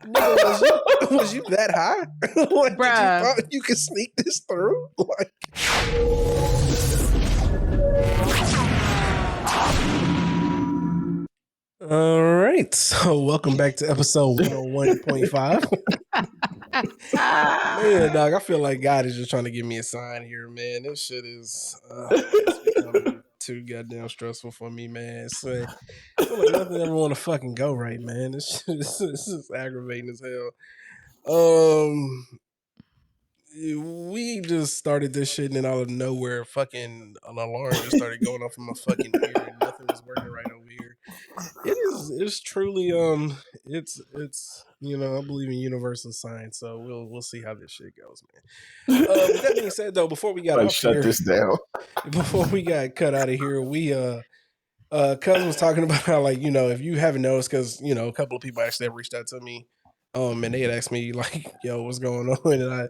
Nigga, was you that high? Like, Bruh. you thought you could sneak this through? Like, all right. So welcome back to episode 101.5. Man, dog, I feel like God is just trying to give me a sign here, man. This shit is it's becoming too goddamn stressful for me, man. So I feel like nothing ever want to fucking go right, man. This shit this is aggravating as hell. We just started this shit, and then out of nowhere, fucking an alarm just started going off in my fucking ear, and nothing was working right over here. It's truly it's you know, I believe in universal science, so we'll see how this shit goes, man. With that being said, though, before we got off shut here, this down. before we got cut out of here, we Cuz was talking about how, like, you know, if you haven't noticed, because, you know, a couple of people actually have reached out to me, and they had asked me, like, yo, what's going on? And I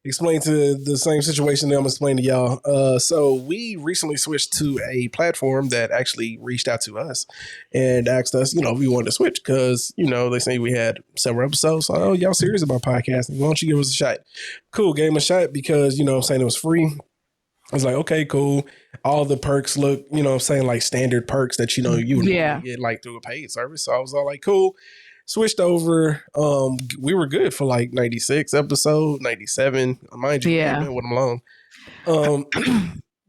explained to the same situation that I'm explaining to y'all. So we recently switched to a platform that actually reached out to us and asked us, you know, if we wanted to switch, because, you know, they say we had several episodes. So, oh, y'all serious about podcasting? Why don't you give us a shot? Cool, gave them a shot because, you know what I'm saying, it was free. I was like, okay, cool. All the perks look, you know what I'm saying, like standard perks that, you know, you would get like through a paid service. So I was all like, cool. Switched over. We were good for like 96 episode, 97. Mind you, we've been with them long.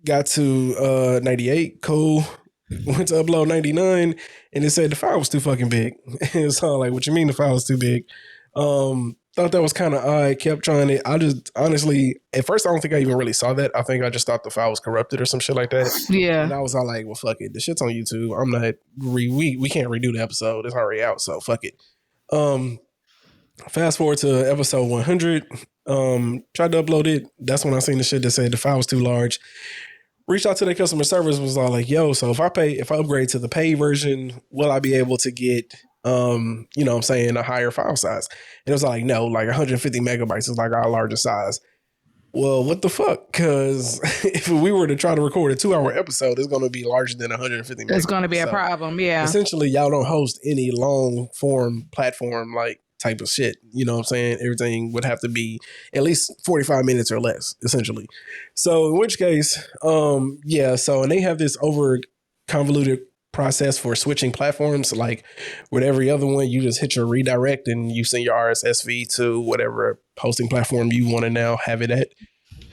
Got to 98. Cool. Went to upload 99, and it said the file was too fucking big. It's all like, what you mean the file was too big? Thought that was kind of odd. Kept trying it. I just honestly, at first, I don't think I even really saw that. I think I just thought the file was corrupted or some shit like that. Yeah. And I was all like, well, fuck it. The shit's on YouTube. I'm not we can't redo the episode. It's already out, so fuck it. Fast forward to episode 100. Tried to upload it. That's when I seen the shit that said the file was too large. Reached out to their customer service, was all like, yo, so if I upgrade to the paid version, will I be able to get you know what I'm saying, a higher file size? And it was like, no, like 150 megabytes is like our largest size. Well, what the fuck? Because if we were to try to record a 2-hour episode, it's going to be larger than 150 megabytes. It's going to be a problem, yeah. Essentially, y'all don't host any long form platform like type of shit. You know what I'm saying? Everything would have to be at least 45 minutes or less, essentially. So in which case, yeah, so, and they have this over convoluted process for switching platforms. Like with every other one, you just hit your redirect and you send your RSS feed to whatever hosting platform you want to now have it at.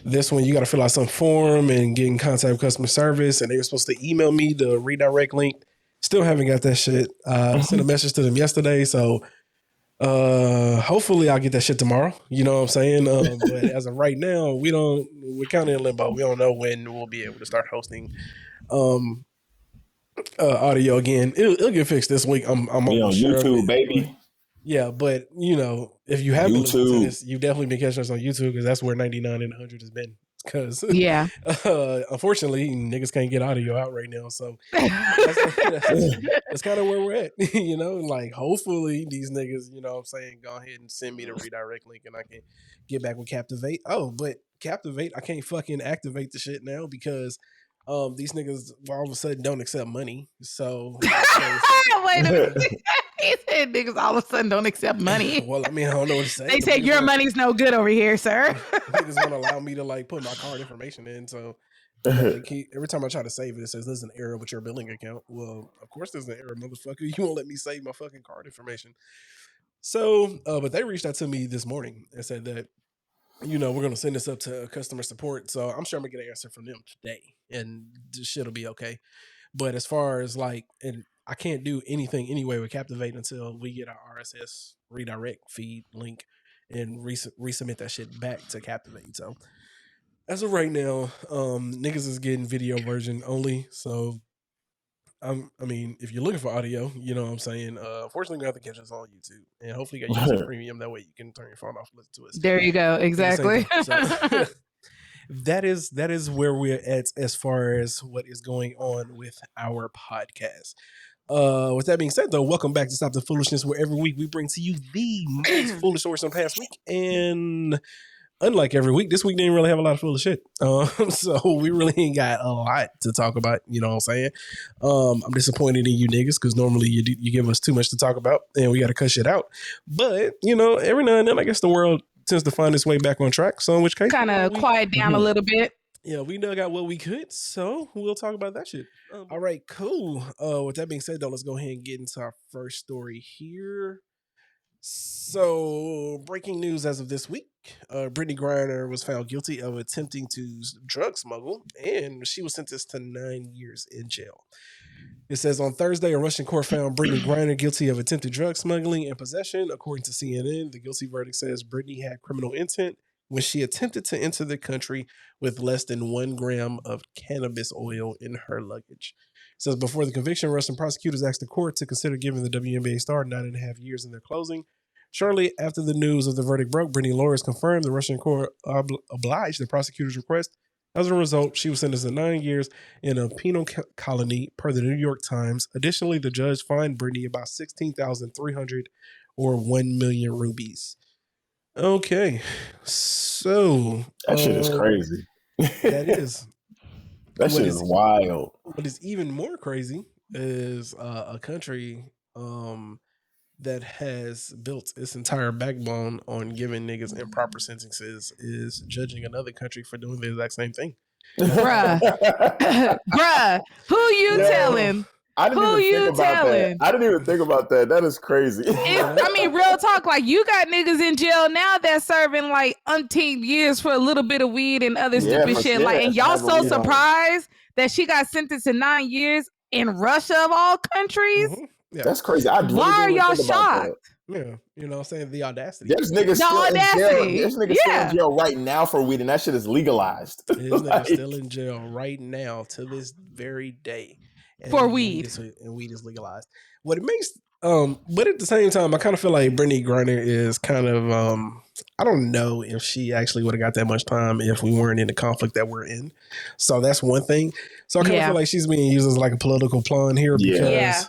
This one, you got to fill out some form and get in contact with customer service, and they were supposed to email me the redirect link. Still haven't got that shit. Sent a message to them yesterday, so hopefully I'll get that shit tomorrow. You know what I'm saying? But as of right now, we're kind of in limbo. We don't know when we'll be able to start hosting audio again. It'll get fixed this week. I'm on YouTube, baby. Yeah, but you know, if you haven't listened to this, you've definitely been catching us on YouTube, because that's where 99 and 100 has been. Because unfortunately, niggas can't get audio out right now, so that's kind of where we're at. You know, like hopefully these niggas, you know what I'm saying, go ahead and send me the redirect link and I can get back with Captivate. Oh, but Captivate, I can't fucking activate the shit now because these niggas all of a sudden don't accept money. So wait a minute. He said niggas all of a sudden don't accept money. Well, I mean, I don't know what to say. They said your money's no good over here, sir. Niggas won't allow me to like put my card information in. So every time I try to save it, it says there's an error with your billing account. Well, of course there's an error, motherfucker. You won't let me save my fucking card information. So, but they reached out to me this morning and said that, you know, we're going to send this up to customer support. So I'm sure I'm going to get an answer from them today and this shit will be okay. But as far as like, and I can't do anything anyway with Captivate until we get our RSS redirect feed link and resubmit that shit back to Captivate. So as of right now, niggas is getting video version only. So I mean, if you're looking for audio, you know what I'm saying? Fortunately, you have to catch us on YouTube. And hopefully you got YouTube Premium. That way you can turn your phone off and listen to us. There you go. Exactly. So, that is where we're at as far as what is going on with our podcast. With that being said, though, welcome back to Stop the Foolishness, where every week we bring to you the most foolish stories from the past week. And unlike every week, this week didn't really have a lot of foolish shit. So we really ain't got a lot to talk about. You know what I'm saying? I'm disappointed in you niggas because normally you give us too much to talk about and we got to cut shit out. But, you know, every now and then, I guess the world tends to find its way back on track. So in which case, kind of quiet down a little bit. Yeah, we dug out what we could, so we'll talk about that shit. All right, cool. With that being said, though, let's go ahead and get into our first story here. So, breaking news as of this week, Britney Griner was found guilty of attempting to drug smuggle, and she was sentenced to 9 years in jail. It says on Thursday, a Russian court found Britney Griner guilty of attempted drug smuggling and possession. According to CNN, the guilty verdict says Britney had criminal intent when she attempted to enter the country with less than 1 gram of cannabis oil in her luggage. It says before the conviction, Russian prosecutors asked the court to consider giving the WNBA star 9.5 years in their closing. Shortly after the news of the verdict broke, Britney lawyers confirmed the Russian court obliged the prosecutor's request. As a result, she was sentenced to 9 years in a penal colony, per the New York Times. Additionally, the judge fined Britney about $16,300 or 1 million rupees. Okay, so that shit is crazy. That is. That shit is wild. What is even more crazy is a country that has built its entire backbone on giving niggas improper sentences is judging another country for doing the exact same thing. Bruh. Bruh, who you telling? I didn't even think about that. That is crazy. I mean, real talk. Like, you got niggas in jail now that's serving like umpteen years for a little bit of weed and other stupid shit. Like, and y'all so surprised that she got sentenced to 9 years in Russia of all countries? Mm-hmm. Yeah. That's crazy. Why are y'all shocked? Yeah, you know what I'm saying? The audacity. This nigga still in jail. This nigga still in jail right now for weed, and that shit is legalized. This nigga still in jail right now to this very day. For weed. And weed is legalized. What it makes, but at the same time, I kind of feel like Britney Griner is kind of, I don't know if she actually would have got that much time if we weren't in the conflict that we're in. So that's one thing. So I kind of feel like she's being used as like a political pawn here because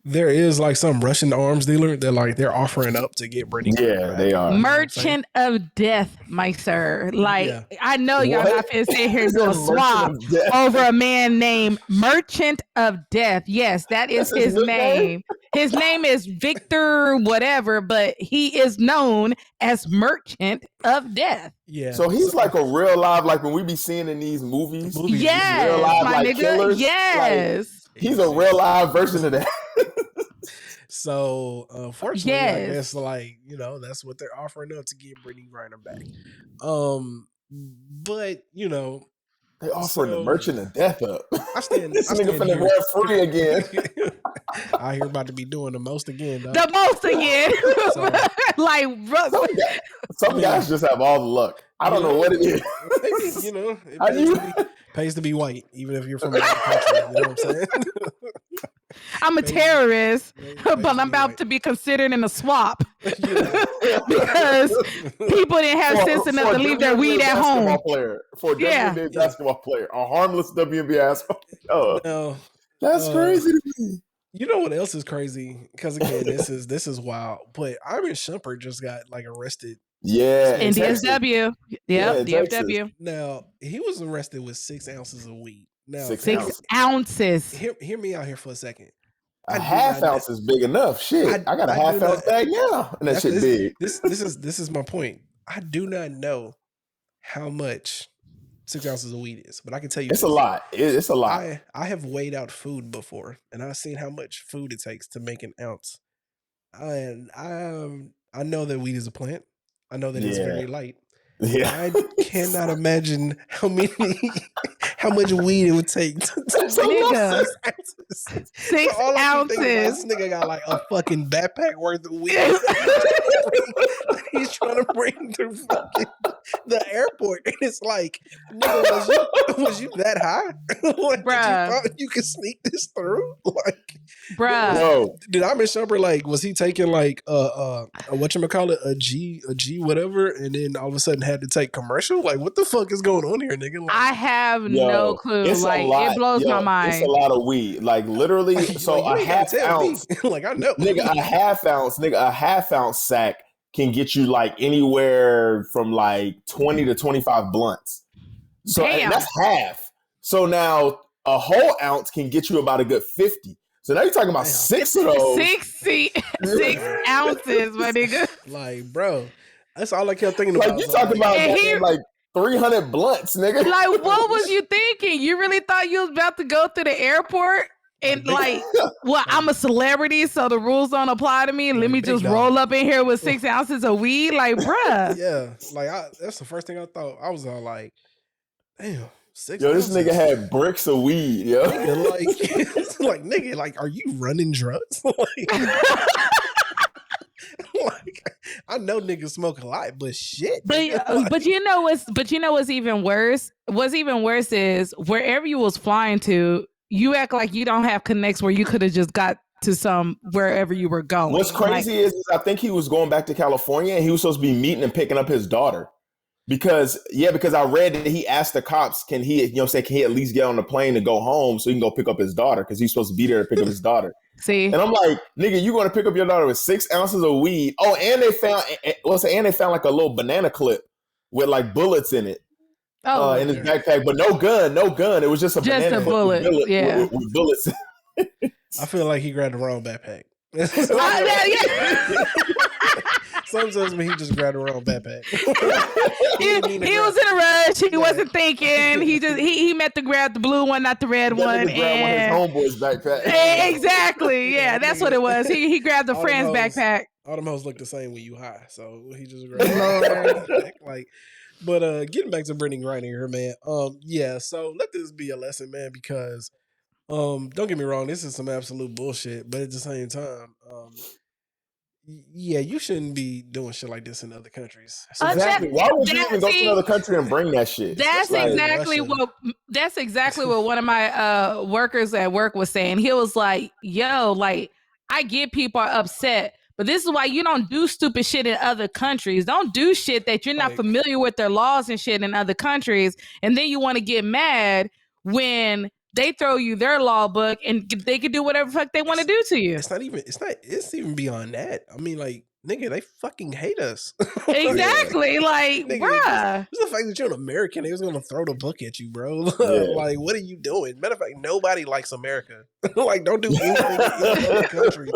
there is like some Russian arms dealer that like they're offering up to get Britney. Yeah, they are. Merchant of death, my sir. Like, I know y'all not finna sit here and do a swap over a man named Merchant of Death. Yes, that is his name. His name is Victor whatever, but he is known as Merchant of Death. Yeah. So he's like a real live, like when we be seeing in these movies. Yes, real live, my like, nigga. Killers. Yes. Like, he's a real live version of that. So, unfortunately, I guess, like, you know, that's what they're offering up to get Britney Griner back. But, you know, they offering the Merchant of Death up. I stand finna go free again. I hear about to be doing the most again, dog. The most again. So, some guys just have all the luck. I don't know what it is. Maybe, you know, it pays to be white, even if you're from another country. You know what I'm saying? I'm a terrorist, but I'm about to be considered in a swap because people didn't have sense enough to leave their weed at home. For a WNBA basketball player, a harmless WNBA basketball. That's crazy to me. You know what else is crazy? Because again, this is wild. But Iman Shumpert just got like arrested. Yeah, in DSW. Yep, DFW. Now he was arrested with 6 ounces of weed. Now 6 ounces. Hear me out here for a second. A half ounce is big enough. Shit, I got a half ounce bag now, and that shit big. This is my point. I do not know how much 6 ounces of weed is, but I can tell you it's a lot. It's a lot. I have weighed out food before, and I've seen how much food it takes to make an ounce. And I know that weed is a plant. I know that it's very light. Yeah, I cannot imagine how much weed it would take to 6 ounces. 6 ounces. This nigga got like a fucking backpack worth of weed. He's trying to bring to fucking the airport, and it's like, nigga, was you that high? Like, bruh, you could sneak this through? Like, bruh, no. Did I miss Shumpert? Like, was he taking like whatchamacallit, a G whatever, and then all of a sudden had to take commercial? Like, what the fuck is going on here, nigga? Like, I have no clue. Like, it blows my mind. It's a lot of weed. Like, literally, so like, a half ounce. Like, I know. Nigga, a half ounce sack can get you like anywhere from like 20 to 25 blunts. So and that's half. So now a whole ounce can get you about a good 50. So now you're talking about 6 of those. 6 ounces, my nigga. Like, bro, that's all I kept thinking about. Like, you talking about like 300 blunts, nigga. Like, what was you thinking? You really thought you was about to go to the airport and like, well, I'm a celebrity, so the rules don't apply to me. Let me just roll up in here with 6 ounces of weed? Like, bruh. Yeah, like, that's the first thing I thought. I was all like, damn. 6 Yo, ounces. This nigga had bricks of weed, yo. Nigga, like, nigga, like, are you running drugs? Like, I know niggas smoke a lot, but shit. But you know what's even worse? What's even worse is wherever you was flying to, you act like you don't have connects where you could have just got to wherever you were going. What's crazy is I think he was going back to California and he was supposed to be meeting and picking up his daughter. Because I read that he asked the cops, can he at least get on the plane to go home so he can go pick up his daughter? Because he's supposed to be there to pick up his daughter. See? And I'm like, nigga, you going to pick up your daughter with 6 ounces of weed? Oh, and they found like a little banana clip with like bullets in it. Oh, in his backpack, but no gun. It was just a banana bullet. With bullets. I feel like he grabbed the wrong backpack. Sometimes he just grabbed the wrong backpack. he was in a rush. He wasn't thinking. He meant to grab the blue one, not the red one. And one of his homeboys' backpack. Exactly. Yeah, that's what it was. He grabbed a friend's backpack. All them hoes look the same when you high, so he just grabbed the backpack. Like, but getting back to Britney Griner here, man. Yeah. So let this be a lesson, man, because don't get me wrong, this is some absolute bullshit, but at the same time, yeah, you shouldn't be doing shit like this in other countries. So exactly. Why would you even go to another country and bring that shit? That's exactly what one of my workers at work was saying. He was like, yo, like, I get people are upset, but this is why you don't do stupid shit in other countries. Don't do shit that you're not familiar with their laws and shit in other countries. And then you want to get mad when they throw you their law book and they can do whatever the fuck they want to do to you. It's even beyond that. I mean, like, nigga, they fucking hate us. Exactly. Like, nigga, bruh. Just the fact that you're an American, they was going to throw the book at you, bro. Like, what are you doing? Matter of fact, nobody likes America. Like, don't do anything in any other country.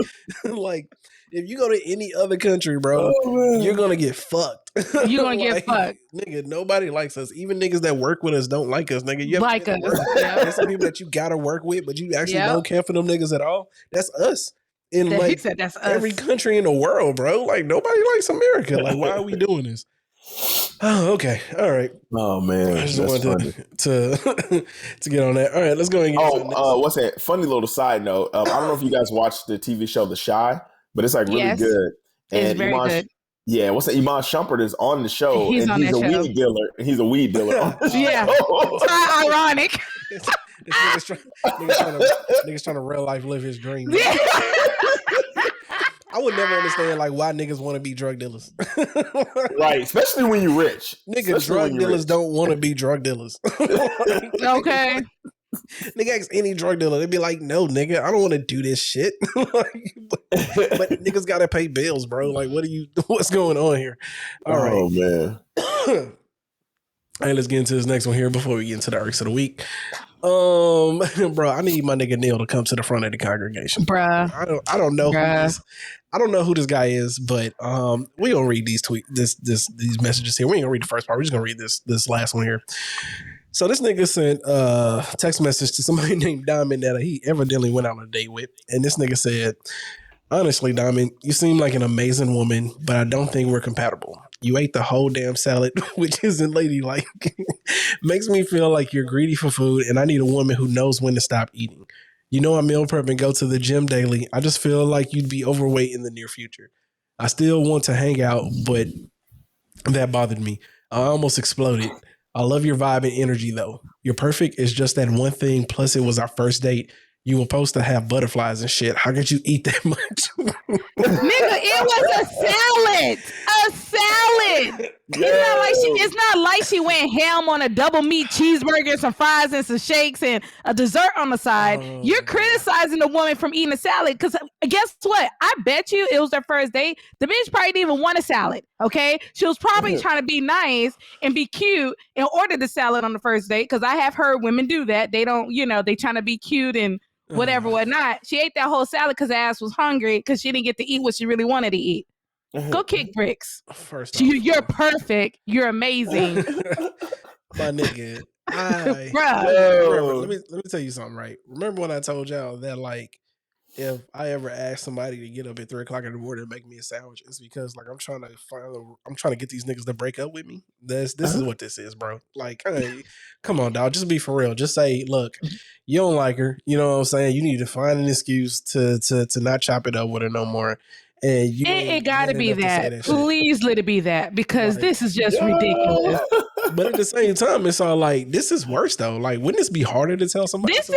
Like, if you go to any other country, bro, you're going to get fucked. You're going to get fucked. Nigga, nobody likes us. Even niggas that work with us don't like us, nigga. You have like us. There's some people that you got to work with, but you actually don't care for them niggas at all. That's us. In like that's every country in the world, bro. Like, nobody likes America. Like, why are we doing this? Oh, okay. All right. Oh, man. I just wanted to get on that. All right, let's go and get what's that? Funny little side note. I don't know if you guys watched the TV show The Chi, but it's like really good. And it's very good. Yeah, what's that? Iman Shumpert is on the show, he's a weed dealer. He's a weed dealer. Yeah, it's ironic. Niggas trying to real life live his dream. Yeah. I would never understand like why niggas want to be drug dealers. Right, especially when you're rich. Niggas, drug dealers don't want to be drug dealers. Okay. Nigga ask any drug dealer, they'd be like, no, nigga, I don't want to do this shit. But niggas gotta pay bills, bro. Like, what's going on here? All right. Oh, man. All right, let's get into this next one here before we get into the Irks of the week. Bro, I need my nigga Neil to come to the front of the congregation. Bruh. I don't know who this guy is, but we gonna read these these messages here. We ain't gonna read the first part. We're just gonna read this last one here. So this nigga sent a text message to somebody named Diamond that he evidently went out on a date with. And this nigga said, honestly, Diamond, you seem like an amazing woman, but I don't think we're compatible. You ate the whole damn salad, which isn't ladylike. Makes me feel like you're greedy for food, and I need a woman who knows when to stop eating. You know I meal prep and go to the gym daily. I just feel like you'd be overweight in the near future. I still want to hang out, but that bothered me. I almost exploded. I love your vibe and energy, though. You're perfect. It's just that one thing. Plus, it was our first date. You were supposed to have butterflies and shit. How could you eat that much? Nigga, it was a salad. A salad. did. It's not like she went ham on a double meat cheeseburger, some fries and some shakes and a dessert on the side. You're criticizing the woman from eating a salad because guess what? I bet you it was their first date. The bitch probably didn't even want a salad. Okay, she was probably trying to be nice and be cute and order the salad on the first date because I have heard women do that. They don't, they trying to be cute and whatnot. She ate that whole salad because her ass was hungry because she didn't get to eat what she really wanted to eat. Go kick bricks. First off, you're perfect. You're amazing. My nigga. Let me tell you something, right? Remember when I told y'all that like if I ever ask somebody to get up at 3:00 in the morning and make me a sandwich, it's because like I'm trying to get these niggas to break up with me. This is what this is, bro. Like, hey, come on, dog. Just be for real. Just say, look, you don't like her. You know what I'm saying? You need to find an excuse to not chop it up with her no more. And it gotta be that. Please let it be that because this is just ridiculous. But at the same time, it's all like this is worse though. Like, wouldn't this be harder to tell somebody? This is.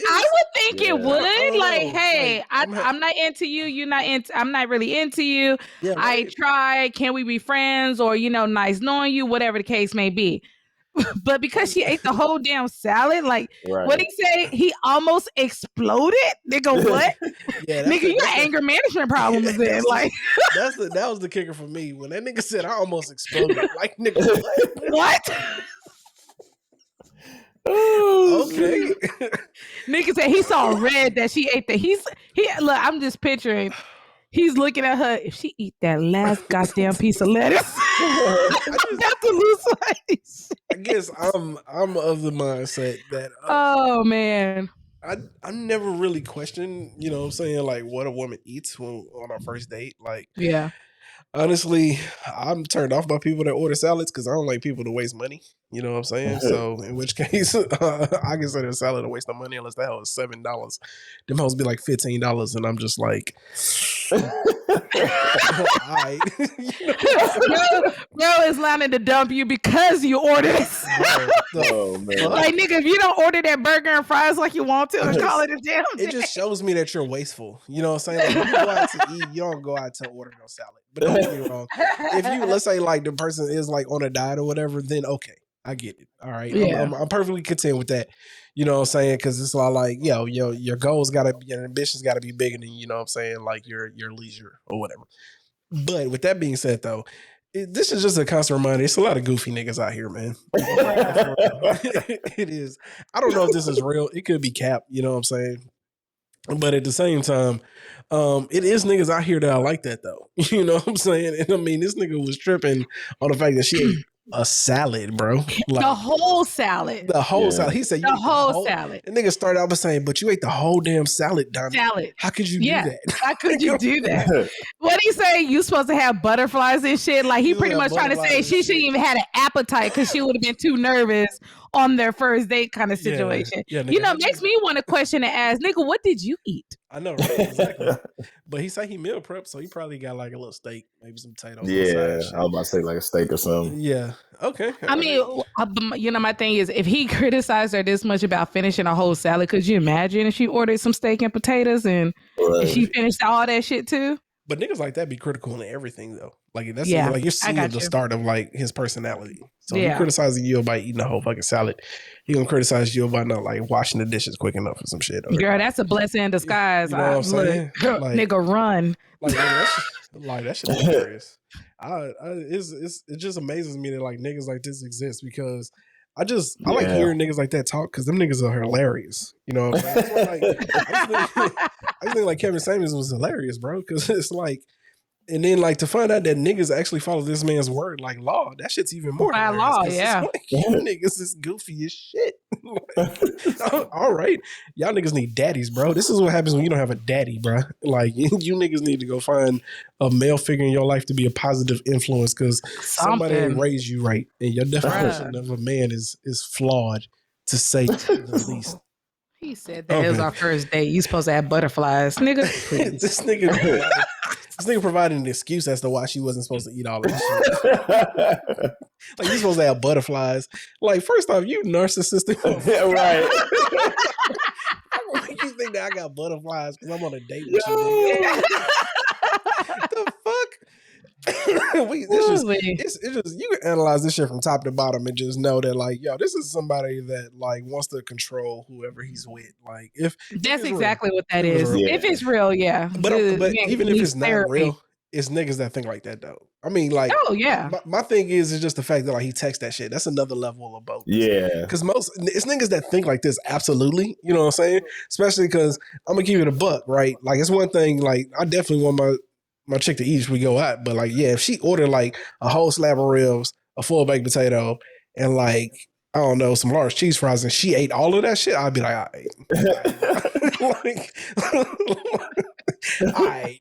I would think it would. Like, hey, I'm not into you. You're not into. I'm not really into you. Yeah, right. I tried. Can we be friends? Or nice knowing you. Whatever the case may be. But because she ate the whole damn salad, like what he say, he almost exploded. Nigga, what? Nigga, you got anger management problems then. Like that was the kicker for me. When that nigga said I almost exploded. Like nigga, what? Okay. Nigga said he saw red that she ate that. Look, I'm just picturing. He's looking at her. If she eat that last goddamn piece of lettuce, I got to lose weight. I guess I'm of the mindset that. Oh man. I never really questioned, what I'm saying, like what a woman eats on our first date. Like, yeah. Honestly, I'm turned off by people that order salads because I don't like people to waste money. You know what I'm saying? So in which case, I consider a salad a waste of money unless that was $7. Them hoes be like $15, and I'm just like, all right. Bro is lining to dump you because you ordered it. Oh man! Like nigga, if you don't order that burger and fries like you want to, and call it a damn day. It just shows me that you're wasteful. You know what I'm saying? Like, when you go out to eat, you don't go out to order no salad. But don't get me wrong. If you, let's say, like the person is like on a diet or whatever, then okay, I get it. All right, yeah. I'm perfectly content with that. You know what I'm saying? Because it's all like, your goals gotta be, your ambitions gotta be bigger than, you know what I'm saying, like your leisure or whatever. But with that being said, though, this is just a constant reminder. It's a lot of goofy niggas out here, man. It is. I don't know if this is real. It could be cap. You know what I'm saying? But at the same time, it is niggas out here that I like that though. You know what I'm saying? And I mean, this nigga was tripping on the fact that she ate a salad, bro. Like, the whole salad. The whole salad. He said the whole salad. The nigga started out by saying, but you ate the whole damn salad, Donnie. Salad. How could you do that? How could you do that? What he say? You supposed to have butterflies and shit? Like he pretty much trying to say she shouldn't even had an appetite because she would have been too nervous on their first date kind of situation. Yeah, nigga, makes me want to question and ask, nigga, what did you eat? I know, right? Exactly. But he said he meal prepped, so he probably got like a little steak, maybe some potatoes. Yeah, I was about to say like a steak or something. Yeah. Okay. I mean, my thing is, if he criticized her this much about finishing a whole salad, could you imagine if she ordered some steak and potatoes and if she finished all that shit too? But niggas like that be critical in everything though. Like that's like you're seeing the start of like his personality. So he criticizing you about eating a whole fucking salad. He gonna criticize you about not like washing the dishes quick enough or some shit. Girl, that's a blessing in disguise. You know what I'm saying? Like, nigga, run. Like that shit hilarious. It just amazes me that like niggas like this exist because I like hearing niggas like that talk because them niggas are hilarious. You know what I'm saying? I just think like Kevin Samuels was hilarious, bro, because it's like, and then like to find out that niggas actually follow this man's word like law, that shit's even more by law, yeah. Like, you niggas is goofy as shit. Like, all right, y'all niggas need daddies, bro. This is what happens when you don't have a daddy, bro. Like you niggas need to go find a male figure in your life to be a positive influence because somebody didn't raise you right, and your definition of a man is flawed, to say the least. He said that it was our first date. You supposed to have butterflies, nigga. This nigga provided an excuse as to why she wasn't supposed to eat all that shit. Like, you supposed to have butterflies. Like, first off, you narcissistic. Yeah, right. You think that I got butterflies because I'm on a date with you? The fuck? it's just you can analyze this shit from top to bottom and just know that like, yo, this is somebody that like wants to control whoever he's with. Like if that's exactly what that is. If it's real, yeah. But even if it's not real, it's niggas that think like that though. I mean, like, oh yeah. My thing is just the fact that like he texts that shit. That's another level of both. Yeah, because it's niggas that think like this. Absolutely, you know what I'm saying. Especially because I'm gonna give it a buck, right? Like it's one thing. Like I definitely want my chick to eat if we go out, but like yeah, if she ordered like a whole slab of ribs, a full baked potato, and like I don't know some large cheese fries, and she ate all of that shit, I'd be like, all right. All right.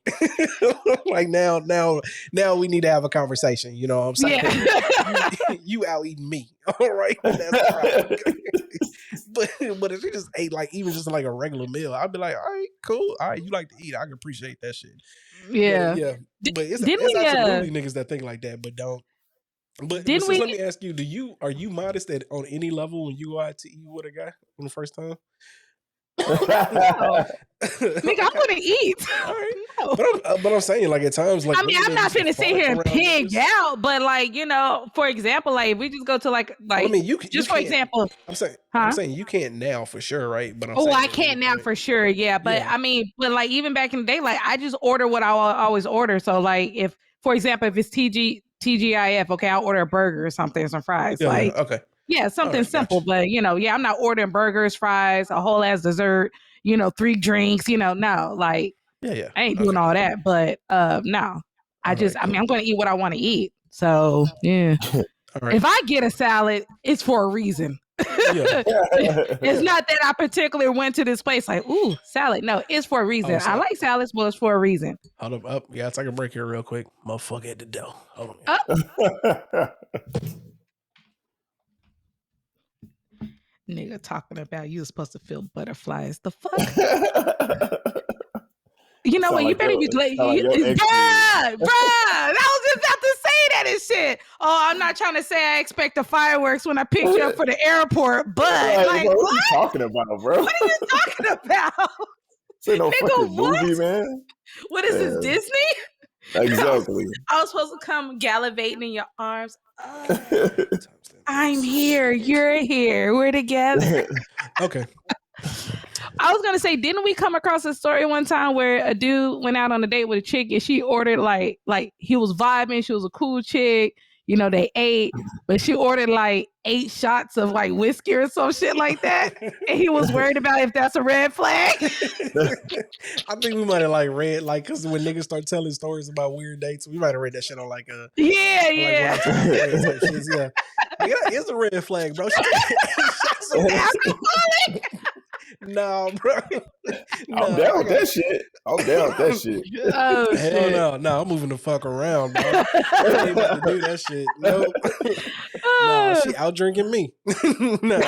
Like now we need to have a conversation. You know what I'm saying? Yeah. you out eating me. All right. That's right. But if you just ate like even just like a regular meal, I'd be like, all right, cool. All right, you like to eat. I can appreciate that shit. Yeah. But it's absolutely niggas that think like that, but don't. But let me ask you, are you modest on any level when you go out to eat with a guy on the first time? Nigga, I want to eat. All right. No. But I'm saying, like, at times, like, I mean, I'm not finna sit here and pig out, but like, you know, for example, like if we just go to like I mean, for example, I'm saying you can't now for sure, right? But I can't now for sure, yeah. But I mean, but like even back in the day, like I just order what I always order. So like if, for example, if it's TGIF, okay, I'll order a burger or something, some fries, okay. Yeah, something simple, but you know, I'm not ordering burgers, fries, a whole ass dessert, 3 drinks, no, like, I ain't doing all that, but no, I'm going to eat what I want to eat. So yeah, if I get a salad, it's for a reason. It's not that I particularly went to this place like, ooh, salad. No, it's for a reason. I like salads, but it's for a reason. Hold up, yeah, take a break here real quick. Motherfucker at the door. Hold on. Nigga talking about you was supposed to feel butterflies. The fuck? You know what? You better be late. Bruh! I was just about to say that and shit. Oh, I'm not trying to say I expect the fireworks when I pick you up for the airport, but like, what are you talking about, bro? What are you talking about? Say no fucking movie, man. What is this, Disney? Exactly. I was supposed to come gallivanting in your arms. I'm here. You're here. We're together. Okay. I was gonna say, didn't we come across a story one time where a dude went out on a date with a chick and she ordered like he was vibing, she was a cool chick, they ate, but she ordered like 8 shots of like whiskey or some shit like that, and he was worried about if that's a red flag. I think we might have like read because when niggas start telling stories about weird dates, we might have read that shit on like a yeah. It's a red flag, bro. No, bro. I'm down with that shit. Oh, hell no. I'm moving the fuck around, bro. I ain't about to do that shit. Nope. No, she out drinking me. No.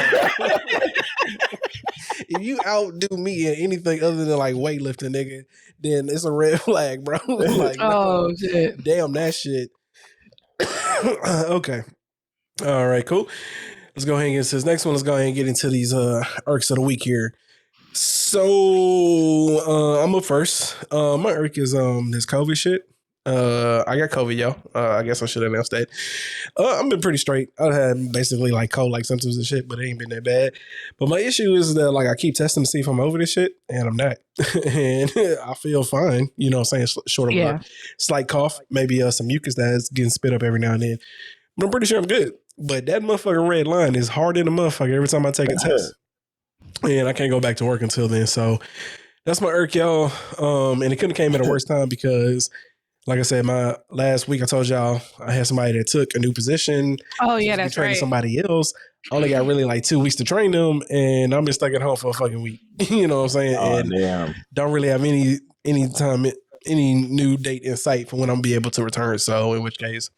If you outdo me in anything other than like weightlifting, nigga, then it's a red flag, bro. Like, oh shit. Damn that shit. Okay. All right, cool. Let's go ahead and get into this next one. Let's go ahead and get into these irks of the week here. So I'm up first. My irk is this COVID shit. I got COVID, yo. I guess I should have announced that. I've been pretty straight. I had basically like cold-like symptoms and shit, but it ain't been that bad. But my issue is that like I keep testing to see if I'm over this shit, and I'm not. And I feel fine. You know what I'm saying? Short of a slight cough, maybe some mucus that's getting spit up every now and then. But I'm pretty sure I'm good. But that motherfucking red line is hard in the motherfucker every time I take a test. And I can't go back to work until then. So that's my irk, y'all. And it couldn't have came at a worse time because, like I said, my last week I told y'all I had somebody that took a new position. Oh, yeah, that's right. Somebody else. I only got really like 2 weeks to train them, and I'm just stuck at home for a fucking week. You know what I'm saying? Oh, and damn. Don't really have any new date in sight for when I'm gonna be able to return. So in which case,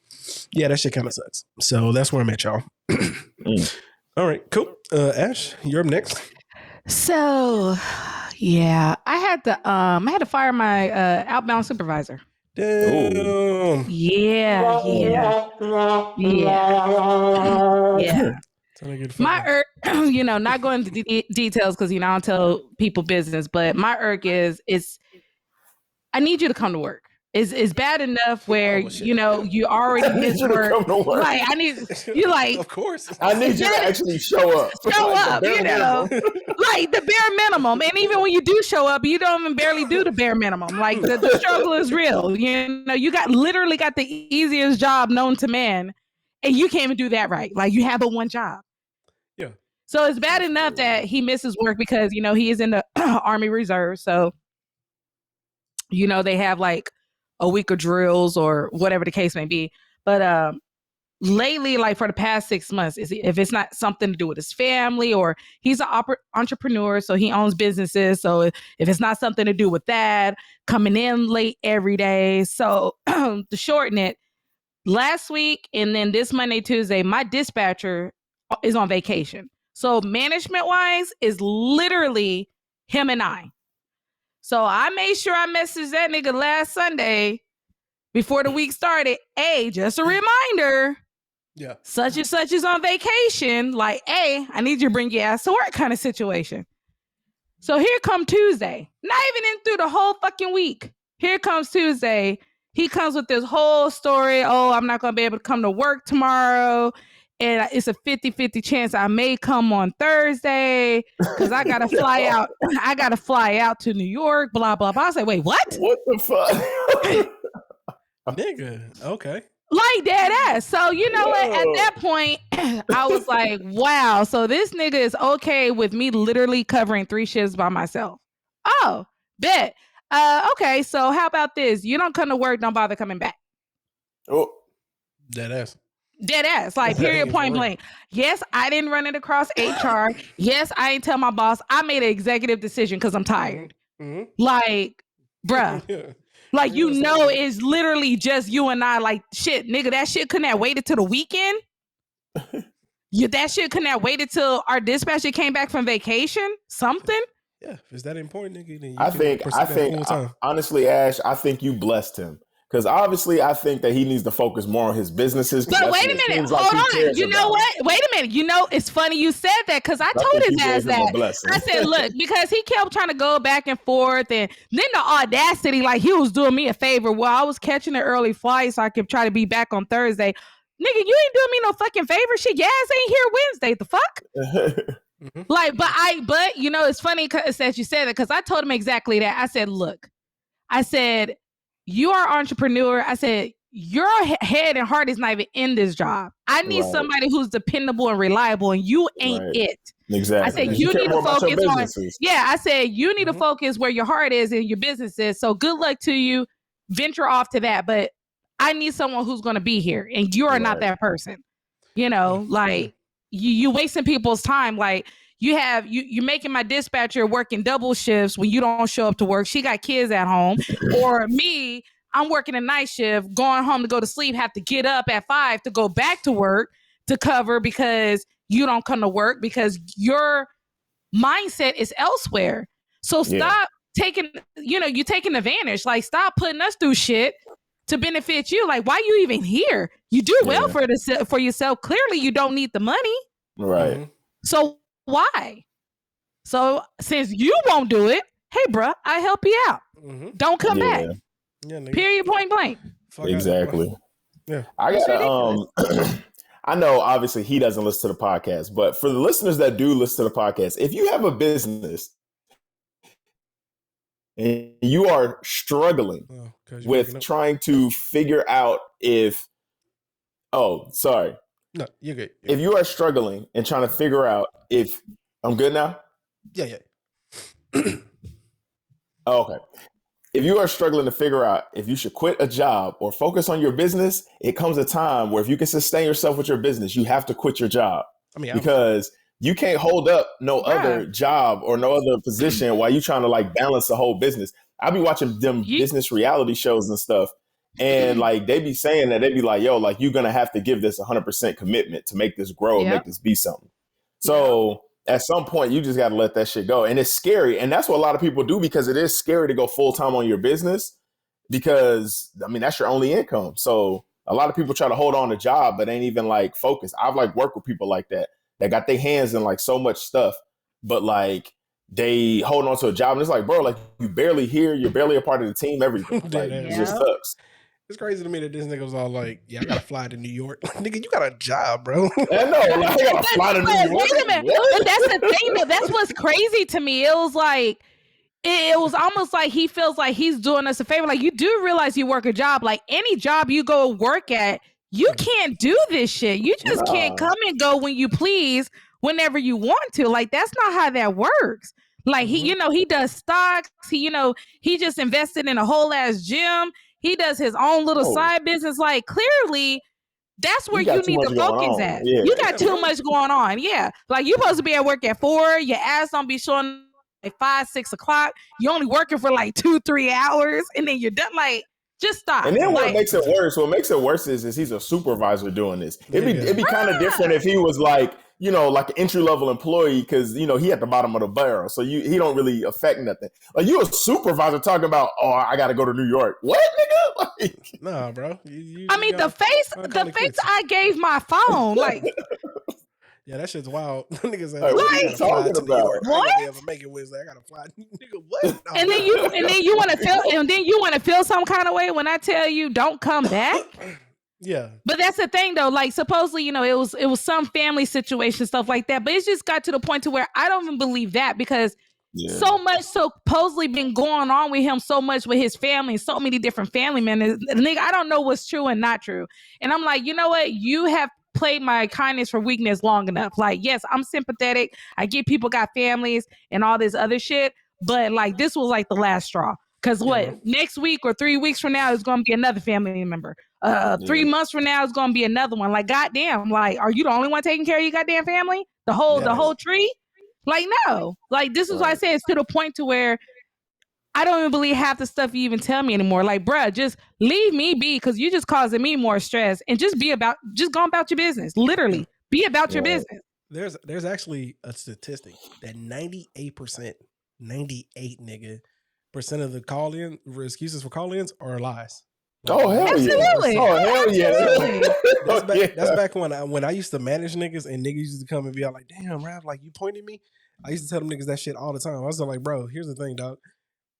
yeah, that shit kind of sucks. So that's where I'm at, y'all. All right, cool. Ash, you're up next. So, yeah, I had to fire my outbound supervisor. Damn. Yeah. My irk, not going into details because I don't tell people business, but my irk is I need you to come to work. It's bad enough where you already miss work. Like I need you like. Of course, I need you to actually show up. Show up, like the bare minimum. And even when you do show up, you don't even barely do the bare minimum. Like the struggle is real. You literally got the easiest job known to man, and you can't even do that right. Like you have one job. Yeah. So it's bad enough that he misses work because he is in the Army Reserve. So they have like a week of drills or whatever the case may be. But lately, like for the past 6 months, if it's not something to do with his family or he's an entrepreneur, so he owns businesses. So if it's not something to do with that, coming in late every day. So to shorten it, last week and then this Monday, Tuesday, my dispatcher is on vacation. So management wise is literally him and I. So I made sure I messaged that nigga last Sunday before the week started. Hey, just a reminder. Yeah. Such and such is on vacation. Like, hey, I need you to bring your ass to work kind of situation. So here come Tuesday. Not even in through the whole fucking week. Here comes Tuesday. He comes with this whole story. Oh, I'm not going to be able to come to work tomorrow. And it's a 50-50 chance I may come on Thursday because I got to fly out. I got to fly out to New York, blah, blah, blah. I was like, wait, what? What the fuck? Nigga, okay. Like dead ass. So, what? At that point, I was like, wow. So this nigga is okay with me literally covering 3 shifts by myself. Oh, bet. Okay, so how about this? You don't come to work, don't bother coming back. Oh. Dead ass. Dead ass, like period, point blank. Yes, I didn't run it across HR. Yes, I didn't tell my boss. I made an executive decision because I'm tired. Mm-hmm. Like, bruh. Yeah. Like, it's literally just you and I. Like, shit, nigga, that shit couldn't have waited till the weekend. That shit couldn't have waited till our dispatcher came back from vacation. Something. Yeah, if it's that important, nigga, then I think, honestly, Ash, I think you blessed him. Because obviously, I think that he needs to focus more on his businesses. But wait a minute, hold on. You know what? Wait a minute. It's funny you said that because I told his ass that. I said, look, because he kept trying to go back and forth, and then the audacity, like he was doing me a favor. Well, I was catching an early flight, so I could try to be back on Thursday. Nigga, you ain't doing me no fucking favor. Shit, your ass ain't here Wednesday. The fuck? Mm-hmm. Like, but it's funny that you said that because I told him exactly that. I said, look, you are an entrepreneur. I said, your head and heart is not even in this job. I need somebody who's dependable and reliable, and you ain't it. Exactly. I said, you need to focus on. Yeah, I said, you need to focus where your heart is and your business is. So good luck to you. Venture off to that. But I need someone who's going to be here, and you are not that person. Like you wasting people's time. Like you're making my dispatcher working double shifts when you don't show up to work. She got kids at home. Or me, I'm working a night shift, going home to go to sleep, have to get up at 5 to go back to work to cover because you don't come to work because your mindset is elsewhere. So stop taking, you're taking advantage. Like, stop putting us through shit to benefit you. Like, why you even here? You do well for yourself. Clearly, you don't need the money. Right. Mm-hmm. So why? So since you won't do it, hey, bro, I help you out. Mm-hmm. Don't come back. Yeah, period, point blank. Exactly. Yeah. I got I know obviously he doesn't listen to the podcast, but for the listeners that do listen to the podcast, if you have a business and you are struggling with trying to figure out if No, you're good. If you are struggling and trying to figure out if I'm good now? Yeah. Okay. If you are struggling to figure out if you should quit a job or focus on your business, it comes a time where if you can sustain yourself with your business, you have to quit your job. Because you can't hold up no other job or no other position while you trying to like balance the whole business. I'll be watching them business reality shows and stuff. And like they be saying that, they be like, yo, like you're going to have to give this 100% commitment to make this grow and make this be something. So at some point, you just got to let that shit go. And it's scary. And that's what a lot of people do because it is scary to go full time on your business because, that's your only income. So a lot of people try to hold on to a job, but ain't even like focused. I've like worked with people like that got their hands in like so much stuff, but like they hold on to a job, and it's like, bro, like you barely here, you're barely a part of the team, everything. Like it just sucks. It's crazy to me that this nigga was all like, "Yeah, I gotta fly to New York." Like, nigga, you got a job, bro. I know. Like, I gotta fly to New York. Wait a minute. But that's the thing, though. That's what's crazy to me. It was like, it was almost like he feels like he's doing us a favor. Like, you do realize you work a job. Like, any job you go work at, you can't do this shit. You just can't come and go when you please, whenever you want to. Like, that's not how that works. Like, he does stocks. He just invested in a whole ass gym. He does his own little side business. Like, clearly, that's where you need to focus at. Yeah. You got too much going on. Yeah. Like, you're supposed to be at work at 4. Your ass don't be showing like 5, 6 o'clock. You're only working for like 2-3 hours, and then you're done. Like, just stop. And then what makes it worse is he's a supervisor doing this. It'd be kind of different if he was like, like an entry-level employee, because, he at the bottom of the barrel. So he don't really affect nothing. Like, you a supervisor talking about, I got to go to New York. What, nigga? Like, nah, bro. The face I gave my phone, like... Yeah, that shit's wild. Niggas like, what are you talking about? What? I gotta make it Wednesday. I gotta fly. Nigga, what? No, and then you want to feel some kind of way when I tell you don't come back. Yeah. But that's the thing, though. Like, supposedly, it was some family situation, stuff like that. But it's just got to the point to where I don't even believe that, because so much supposedly been going on with him, so much with his family, so many different family members. Nigga, I don't know what's true and not true. And I'm like, you know what? You have played my kindness for weakness long enough. Like, yes, I'm sympathetic. I get people got families and all this other shit. But like, this was like the last straw. Because next week or 3 weeks from now is going to be another family member. 3 months from now is going to be another one. Like, goddamn, like, are you the only one taking care of your goddamn family? The whole tree? Like, no. Like, this is why I say it's to the point to where I don't even believe half the stuff you even tell me anymore. Like, bruh, just leave me be, because you're just causing me more stress, and just go about your business. Literally, be about your business. There's actually a statistic that 98%, 98 nigga percent of the call-in excuses for call-ins are lies. Like, hell absolutely. Yeah! Oh hell yeah! That's back when I used to manage niggas, and niggas used to come and be like, "Damn, Rav, like you pointed me." I used to tell them niggas that shit all the time. I was like, "Bro, here's the thing, dog.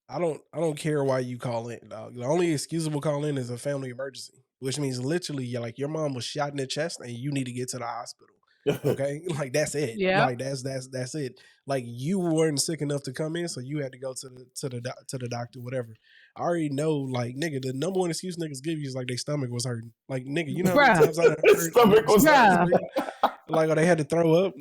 I don't care why you call in, dog. The only excusable call in is a family emergency, which means literally, like, your mom was shot in the chest and you need to get to the hospital. Okay, like that's it. Yeah, like that's it. Like, you weren't sick enough to come in, so you had to go to the doctor, whatever. I already know, like, nigga, the number one excuse niggas give you is like their stomach was hurting. Like, nigga, you know how many times I heard stomach was hurting. Like, or they had to throw up.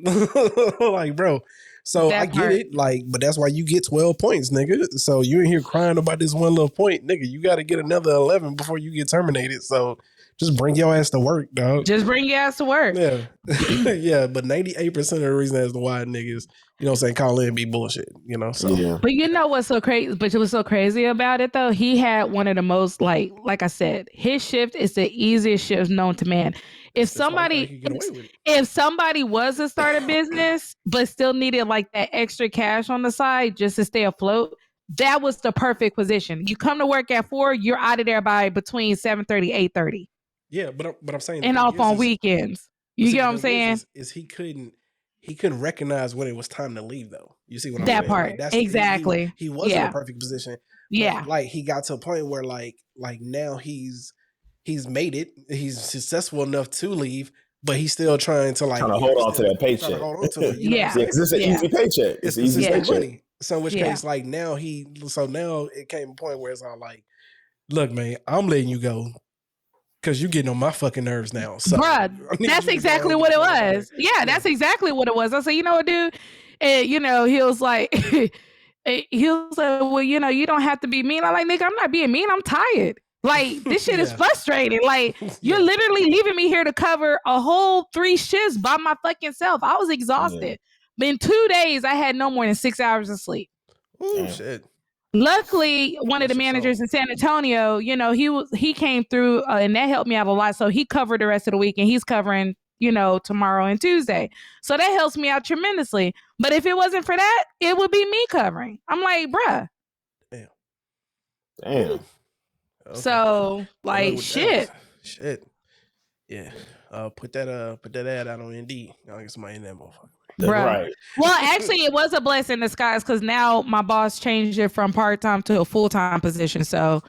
Like, bro. So that I get it, like, but that's why you get 12 points, nigga. So you ain't here crying about this one little point, nigga. You got to get another 11 before you get terminated. So just bring your ass to work, dog. Just bring your ass to work. Yeah. Yeah, but 98% of the reason as to why niggas, call in and be bullshit, so. Yeah. But you know what's so crazy? But what's so crazy about it, though? He had one of the most, like I said, his shift is the easiest shift known to man. If somebody was to start a business but still needed like that extra cash on the side just to stay afloat, that was the perfect position. You come to work at 4, you're out of there by between 7:30, 8:30. Yeah, but I'm saying, and off on weekends. You get what I'm saying? Is he couldn't recognize when it was time to leave, though. You see what I'm saying? That part, like, exactly. He was in a perfect position. Yeah, like he got to a point where like now he's made it. He's successful enough to leave, but he's still trying to hold on to that paycheck. Hold on to it, yeah, because it's an easy paycheck. It's easy paycheck. Money. So in which case, like now it came a point where it's all like, look, man, I'm letting you go because you're getting on my fucking nerves now. So, bruh, that's exactly what it was. Yeah, that's exactly what it was. I said, you know what, dude? And he was like, well, you don't have to be mean. I'm like, nigga, I'm not being mean. I'm tired. Like, this shit is frustrating. Like, you're literally leaving me here to cover a whole 3 shifts by my fucking self. I was exhausted. But in 2 days, I had no more than 6 hours of sleep. Oh, shit. Luckily, one of the managers in San Antonio, he came through and that helped me out a lot. So he covered the rest of the week, and he's covering, tomorrow and Tuesday. So that helps me out tremendously. But if it wasn't for that, it would be me covering. I'm like, bruh. Damn. Okay. So, like, shit. Yeah. Put that ad out on Indeed. I'll get somebody in that motherfucker. Right. Well, actually, it was a blessing in disguise because now my boss changed it from part-time to a full-time position. So,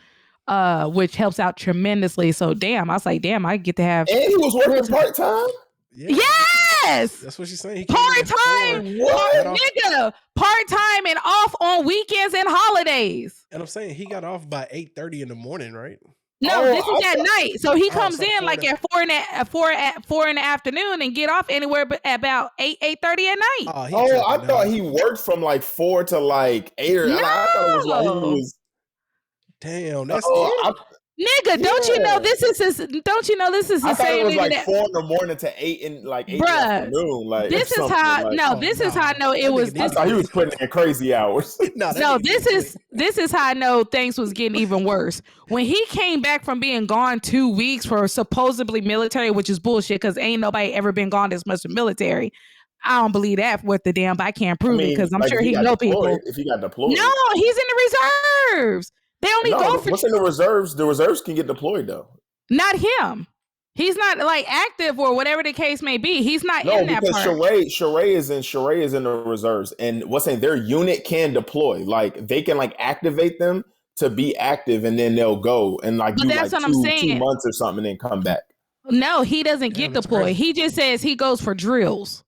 which helps out tremendously. So, damn, I was like, damn, I get to have. And he was working part-time? Yeah. Yes. That's what she's saying. Part-time. Nigga. Part-time and off on weekends and holidays. And I'm saying he got off by 8:30 in the morning, right? No, this is at night. So he comes in like at 4 in the afternoon and get off anywhere but about 8:30 at night. I thought he worked from like 4 to like 8 or 9. I thought it was like he was. Damn, that's Nigga, don't you know this is the I thought same it was like that, 4 in the morning to 8 in like 8 in the afternoon. Like this is how this is how I know it was. I thought he was putting in crazy hours. This is how I know things was getting even worse. When he came back from being gone 2 weeks for supposedly military, which is bullshit because ain't nobody ever been gone this much for military. I don't believe that worth the damn, but I can't prove it because I'm sure he know people. If he got deployed. No, he's in the reserves. They only go for what's in the reserves. The reserves can get deployed though. Not him. He's not like active or whatever the case may be. He's not in that part. Sheree is in the reserves, and what's saying their unit can deploy. Like they can like activate them to be active, and then they'll go and like do like 2 months or something, and then come back. No, he doesn't get deployed. He just says he goes for drills.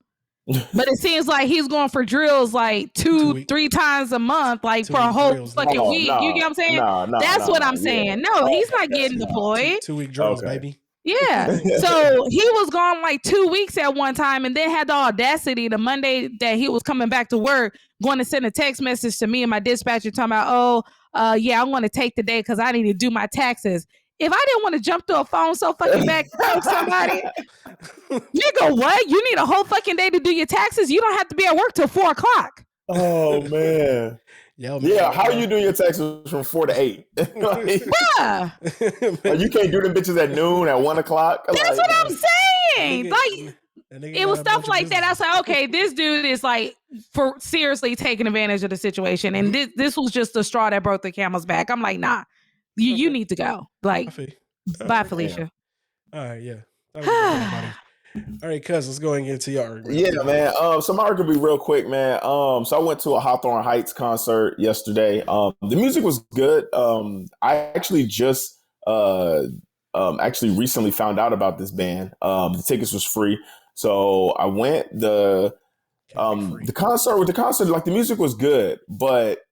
But it seems like he's going for drills like 2-3 times a month, like for a whole fucking week. You get what I'm saying? That's what I'm saying. No, he's not getting deployed. 2-week drills, baby. Yeah. So he was gone like 2 weeks at one time and then had the audacity the Monday that he was coming back to work, going to send a text message to me and my dispatcher talking about, yeah, I want to take the day because I need to do my taxes. If I didn't want to jump through a phone so fucking back to somebody, nigga, what? You need a whole fucking day to do your taxes? You don't have to be at work till 4 o'clock. Oh, man. Yeah, how are you doing your taxes from 4 to 8? Yeah. You can't do them bitches at noon, at 1 o'clock? That's what I'm saying. Like, it was stuff like that. I was like, okay, this dude is like for seriously taking advantage of the situation. And this was just the straw that broke the camel's back. I'm like, nah. You need to go. Like, bye, Felicia. All right, yeah. All right, cuz, let's go and get to your argument. Yeah, man. So my argument will be real quick, man. So I went to a Hawthorne Heights concert yesterday. The music was good. I actually just recently found out about this band. The tickets was free, so I went. The concert, like the music was good, but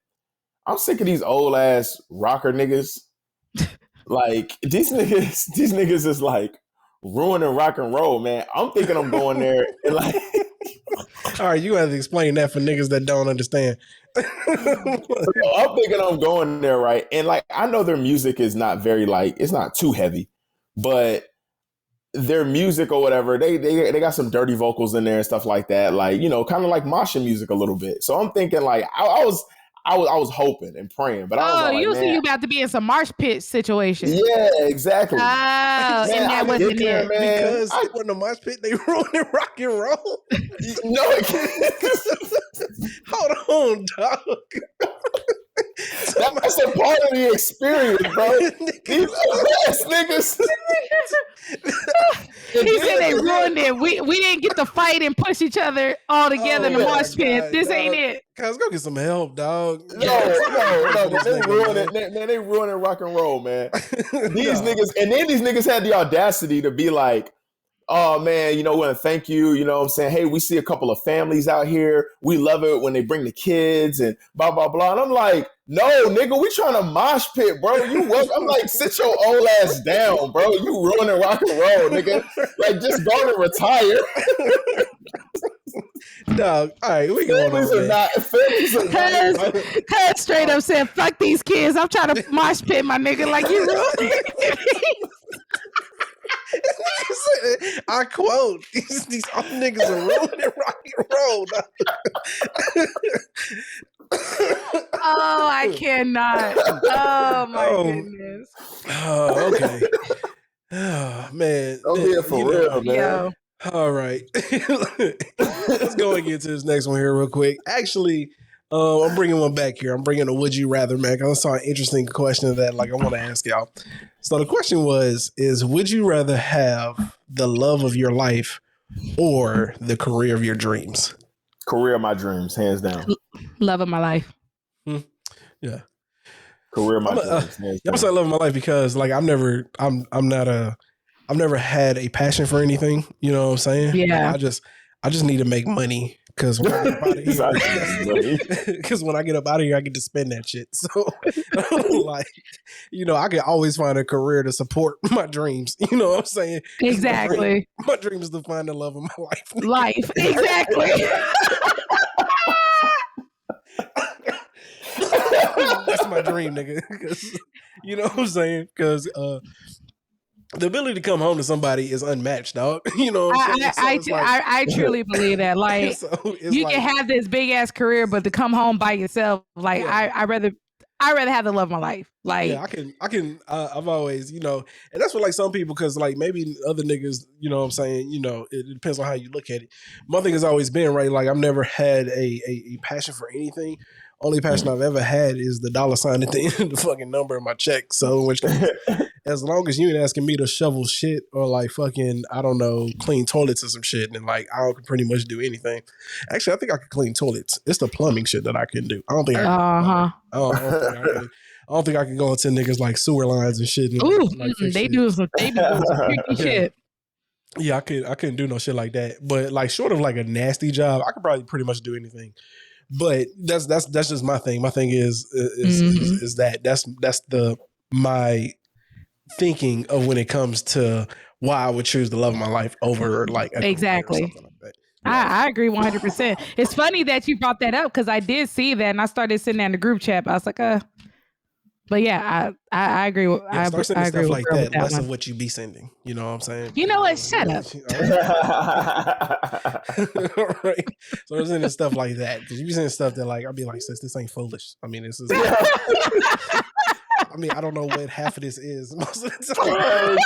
I'm sick of these old ass rocker niggas. Like these niggas is like ruining rock and roll, man. I'm thinking I'm going there and like. All right, you have to explain that for niggas that don't understand. I'm thinking I'm going there, right? And like I know their music is not very like it's not too heavy, but their music or whatever, they got some dirty vocals in there and stuff like that. Like, you know, kind of like moshing music a little bit. So I'm thinking like I was hoping and praying, but I was like, you about to be in some marsh pit situation. Yeah, exactly. Oh, and that wasn't it. Because it wasn't a marsh pit, they ruined rock and roll. No, hold on, dog. That's a part of the experience, bro. These ass niggas. He said they ruined it. We didn't get to fight and push each other all together in the marsh pit. This ain't it. Guys, go get some help, dog. No. They ruining it. Man, they ruining rock and roll, man. These niggas, and then these niggas had the audacity to be like, oh man, you know, we want to thank you. You know what I'm saying? Hey, we see a couple of families out here. We love it when they bring the kids and blah, blah, blah. And I'm like, no, nigga, we trying to mosh pit, bro. I'm like, sit your old ass down, bro. You ruining rock and roll, nigga. Like, just go to retire. Dog, all right, we going on. Families are not. Cuz straight up said, fuck these kids. I'm trying to mosh pit my nigga like you ruined it. I quote, these old niggas are ruining rock and roll. Oh, I cannot. Oh, my goodness. Oh, okay. Oh, man. I'm here for real, man. Yo. All right. Let's go and get to this next one here real quick. Actually, I'm bringing one back here. I'm bringing a would you rather, man. I saw an interesting question that like I want to ask y'all. So the question is would you rather have the love of your life or the career of your dreams? Career of my dreams, hands down. Love of my life. Yeah. Career of my dreams. I'm saying love of my life because like I've never had a passion for anything. You know what I'm saying? Yeah. Like, I just need to make money because when I get up out of here, because when I get up out of here, I get to spend that shit. So like, you know, I can always find a career to support my dreams. You know what I'm saying? Exactly. My dream is to find the love of my life. Life. Exactly. That's my dream, nigga. You know what I'm saying? Because the ability to come home to somebody is unmatched, dog. You know what I'm saying? I truly believe that. Like, you can have this big ass career, but to come home by yourself, like, I'd rather have the love of my life. Like, yeah, I can. I've always, you know, and that's what like some people, because like maybe other niggas, you know what I'm saying, you know, it depends on how you look at it. My thing has always been, right, like I've never had a passion for anything. Only passion I've ever had is the dollar sign at the end of the fucking number of my check. So in which case, as long as you ain't asking me to shovel shit or like fucking, I don't know, clean toilets or some shit, and like I can pretty much do anything. Actually, I think I can clean toilets. It's the plumbing shit that I can do. I don't think I don't think I can go into niggas like sewer lines and shit. And they do some freaky shit. Yeah, I couldn't do no shit like that. But like short of like a nasty job, I could probably pretty much do anything. But that's just my thing. My thing is that's my thinking of when it comes to why I would choose the love of my life over like exactly. Like that. I agree 100%. It's funny that you brought that up because I did see that and I started sitting there in the group chat. I was like, but yeah, I agree with start sending stuff like that. Less one. of what you be sending. You know what I'm saying? You know what? Shut up. All right. So I'm sending stuff like that because you be sending stuff that like I'll be like, sis, this ain't foolish. I mean, this is. I mean, I don't know what half of this is most of the time.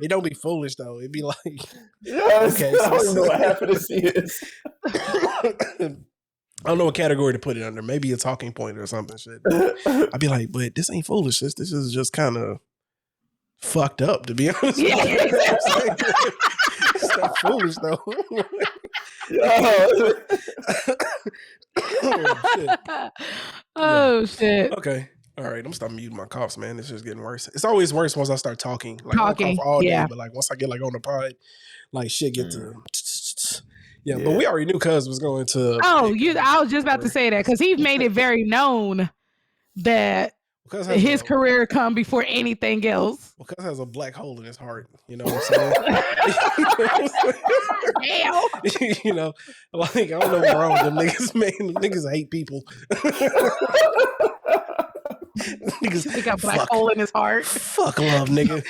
It don't be foolish though. It'd be like, okay, so I don't know what half of this is. I don't know what category to put it under. Maybe a talking point or something. Shit. I'd be like, but this ain't foolish. This is just kind of fucked up, to be honest. Yeah. It's not foolish though. Oh shit. Okay. All right. I'm stopping muting my coughs, man. This is getting worse. It's always worse once I start talking. Like I cough all day, but like once I get like on the pod, like shit get to. Yeah, but we already knew Cuz was going to. I was just about to say that because he made it very known that his career come before anything else. Well, Cuz has a black hole in his heart. You know what I'm saying? You know, like I don't know what's wrong with them niggas, man. Them niggas hate people. Niggas he got a black hole in his heart. Fuck love, nigga.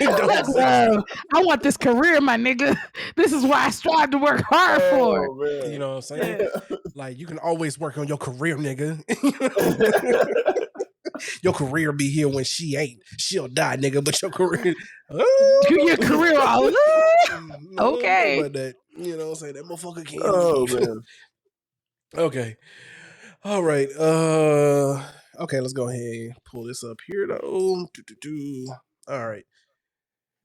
I want this career, my nigga. This is why I strive to work hard for. Man. You know what I'm saying? Like you can always work on your career, nigga. Your career be here when she ain't. She'll die, nigga. But your career, your career, okay. But that, you know what I'm saying? That motherfucker can't. Oh man. Okay. All right. Okay, let's go ahead and pull this up here though. All right.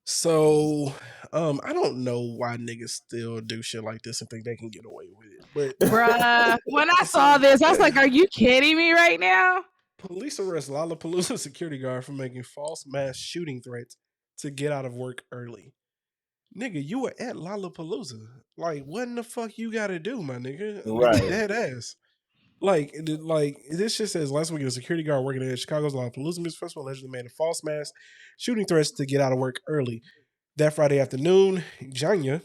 So, I don't know why niggas still do shit like this and think they can get away with it. But bruh, when I saw this, I was like, are you kidding me right now? Police arrest Lollapalooza security guard for making false mass shooting threats to get out of work early. Nigga, you were at Lollapalooza. Like, what in the fuck you gotta do, my nigga? Right. Dead ass. Like this shit says last week a security guard working at Chicago's Lollapalooza Music Festival allegedly made a false mass shooting threats to get out of work early. That Friday afternoon, Janya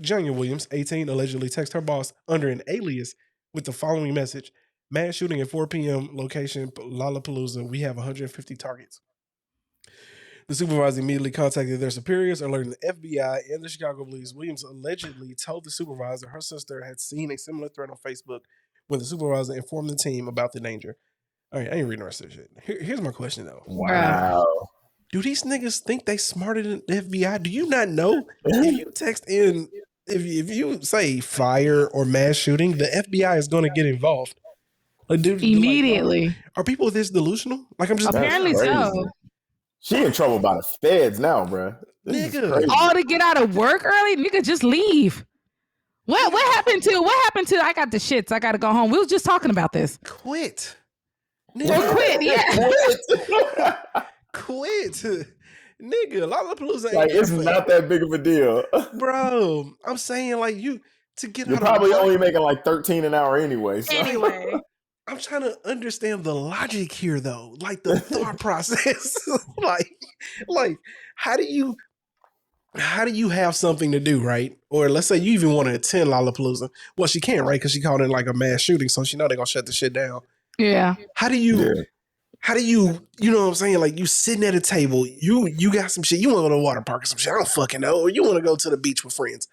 Williams, 18, allegedly texted her boss under an alias with the following message: mass shooting at 4 p.m. location Lollapalooza. We have 150 targets. The supervisor immediately contacted their superiors, alerting the FBI and the Chicago police. Williams allegedly told the supervisor her sister had seen a similar threat on Facebook when the supervisor informed the team about the danger. All right, I ain't reading the rest of this shit. Here's my question, though. Wow. Do these niggas think they smarter than the FBI? Do you not know if you text in, if you say fire or mass shooting, the FBI is going to get involved? Like, immediately. Are people this delusional? Like, I'm just apparently so. She in trouble by the feds now, bro. Nigga, all to get out of work early, nigga, just leave. What happened to I got the shits, I gotta go home? We was just talking about this. Quit. Nigga. Quit, yeah. Quit. Nigga, Lollapalooza ain't like it's not that big of a deal. Bro, I'm saying like you're probably only making like 13 an hour anyway. So. Anyway. I'm trying to understand the logic here though. Like the thought process. like how do you have something to do, right? Or let's say you even want to attend Lollapalooza. Well, she can't, right? Because she called it like a mass shooting, so she know they're gonna shut the shit down. Yeah. How do you you know what I'm saying? Like you sitting at a table, you got some shit, you want to go to a water park or some shit, I don't fucking know, or you want to go to the beach with friends.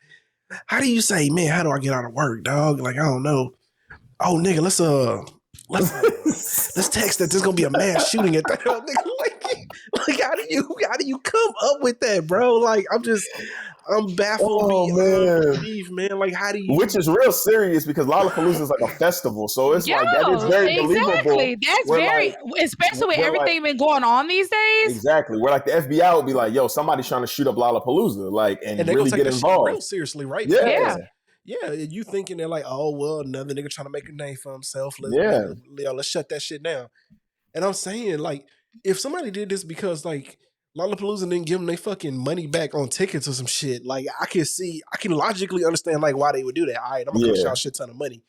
How do you say, man, how do I get out of work, dog? Like, I don't know. Oh, nigga, let's text that there's gonna be a mass shooting at that. Nigga, like how do you come up with that, bro? Like I'm baffled beyond belief, man. Like how do you? Which is real serious because Lollapalooza is like a festival, so it's like that is very believable. That's very, especially with everything been going on these days. Exactly. Where like the FBI would be like, "Yo, somebody's trying to shoot up Lollapalooza," like and really get involved. Real seriously, right? Yeah, you thinking they're like, oh well, another nigga trying to make a name for himself. Let's shut that shit down. And I'm saying, like, if somebody did this because like Lollapalooza didn't give them their fucking money back on tickets or some shit, like I can logically understand like why they would do that. All right, I'm gonna cut y'all a shit ton of money.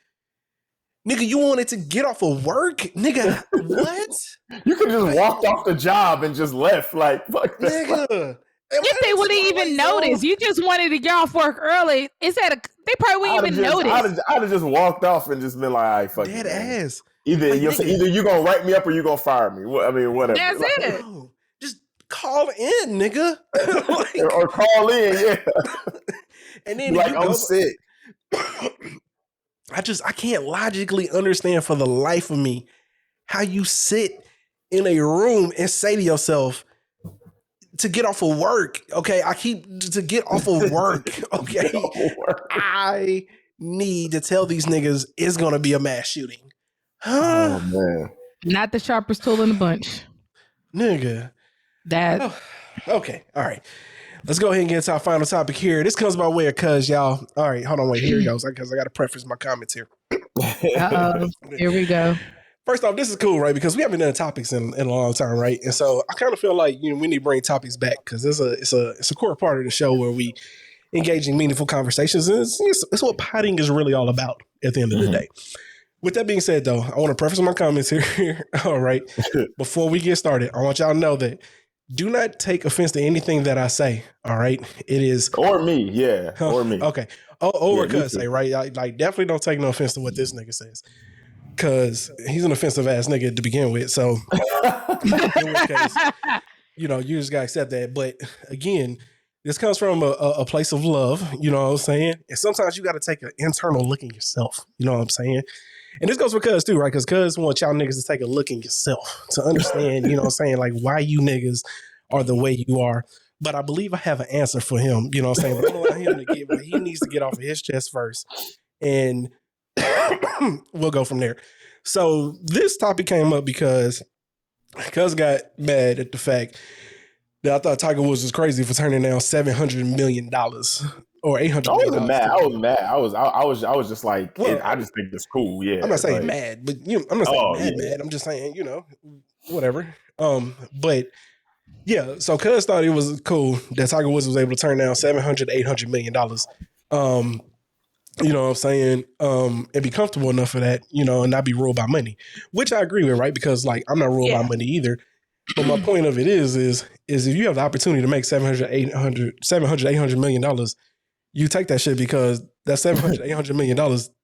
Nigga, you wanted to get off of work? Nigga, what? You could just walked off the job and just left. Like, fuck this. Nigga. If they wouldn't even notice, you just wanted to get off work early. They probably wouldn't even notice. I'd have just walked off and just been like, all right, fuck dead ass. Either you're gonna write me up or you're gonna fire me. I mean, whatever. That's like, it. Bro, just call in, nigga. Like, or call in, yeah. And then like, I'm sick. I can't logically understand for the life of me how you sit in a room and say to yourself, to get off of work, okay? To get off of work, okay? I need to tell these niggas it's gonna be a mass shooting. Huh? Oh man. Not the sharpest tool in the bunch. Nigga. Okay, all right. Let's go ahead and get to our final topic here. This comes by way of cuz, y'all. All right, hold on, wait, here it goes. Because I gotta preface my comments here. Uh-oh. Here we go. First off, this is cool, right? Because we haven't done topics in a long time, right? And so I kind of feel like we need to bring topics back because it's a core part of the show where we engage in meaningful conversations. And it's what potting is really all about at the end of the day. With that being said, though, I want to preface my comments here. All right. Before we get started, I want y'all to know that do not take offense to anything that I say. All right. It is. Or me. Yeah. Or me. Okay. Or cuz say, right? Like, definitely don't take no offense to what this nigga says. Because he's an offensive ass nigga to begin with. So, in which case, you just got to accept that. But again, this comes from a place of love. You know what I'm saying? And sometimes you got to take an internal look at yourself. You know what I'm saying? And this goes for cuz too, right? Because cuz wants y'all niggas to take a look in yourself to understand, you know what I'm saying? Like why you niggas are the way you are. But I believe I have an answer for him. You know what I'm saying? But I'm going to allow him to get what he needs to get off of his chest first. And we'll go from there. So this topic came up because cuz got mad at the fact that I thought Tiger Woods was crazy for turning down $700 million or $800 million. I was mad. I was just like, I just think it's cool. Yeah. I'm not saying mad, but I'm not saying mad. I'm just saying, whatever. But yeah, so cuz thought it was cool that Tiger Woods was able to turn down $700, $800 million. You know what I'm saying? And be comfortable enough for that, and not be ruled by money, which I agree with, right? Because like, I'm not ruled by money either. But my point of it is if you have the opportunity to make $700, $800 million, you take that shit because that $700, $800 million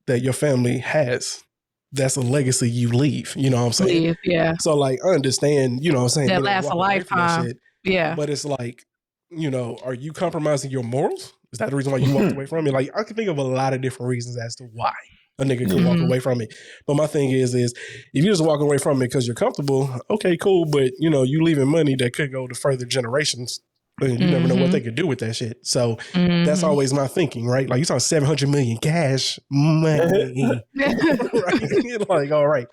that your family has, that's a legacy you leave. You know what I'm saying? Yeah. So like, I understand, you know what I'm saying? That lasts a lifetime. Yeah. But it's like, are you compromising your morals? Is that the reason why you walked away from it? Like, I can think of a lot of different reasons as to why a nigga could walk away from it. But my thing is if you just walk away from it because you're comfortable, okay, cool. But, you leaving money that could go to further generations. And you never know what they could do with that shit. So that's always my thinking, right? Like, you talking 700 million cash money. Right? Like, all right.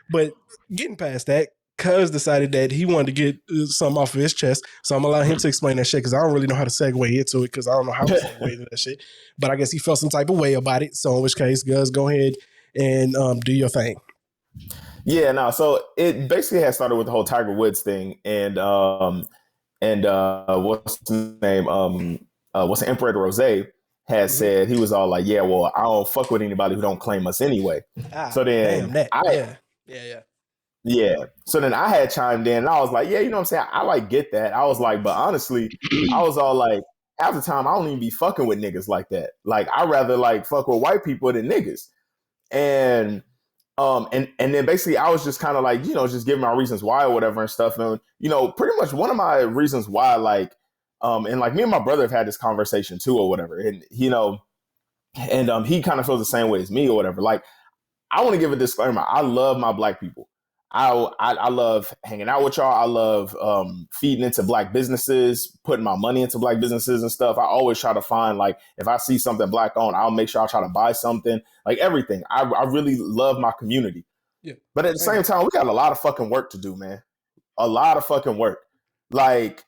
But getting past that, Cuz decided that he wanted to get something off of his chest. So I'm gonna allow him to explain that shit because I don't really know how to segue into it because I don't know how to segue into that shit. But I guess he felt some type of way about it. So in which case, Gus, go ahead and do your thing. Yeah, no. So it basically had started with the whole Tiger Woods thing, and what's his name? What's the Emperor Rozay had said he was all like, yeah, well, I don't fuck with anybody who don't claim us anyway. So then yeah. So then I had chimed in and I was like, yeah, you know what I'm saying? I like get that. I was like, but honestly, I was all like, half the time I don't even be fucking with niggas like that. Like I rather like fuck with white people than niggas. And then basically I was just kind of like, you know, just giving my reasons why or whatever and stuff. And, you know, pretty much one of my reasons why, like, and like me and my brother have had this conversation too or whatever. And, you know, and he kind of feels the same way as me or whatever. Like, I want to give a disclaimer. I love my black people. I love hanging out with y'all. I love feeding into black businesses, putting my money into black businesses and stuff. I always try to find, like, if I see something black owned, I'll make sure I try to buy something, like everything. I really love my community. Yeah. But at the same time, we got a lot of fucking work to do, man. A lot of fucking work. Like,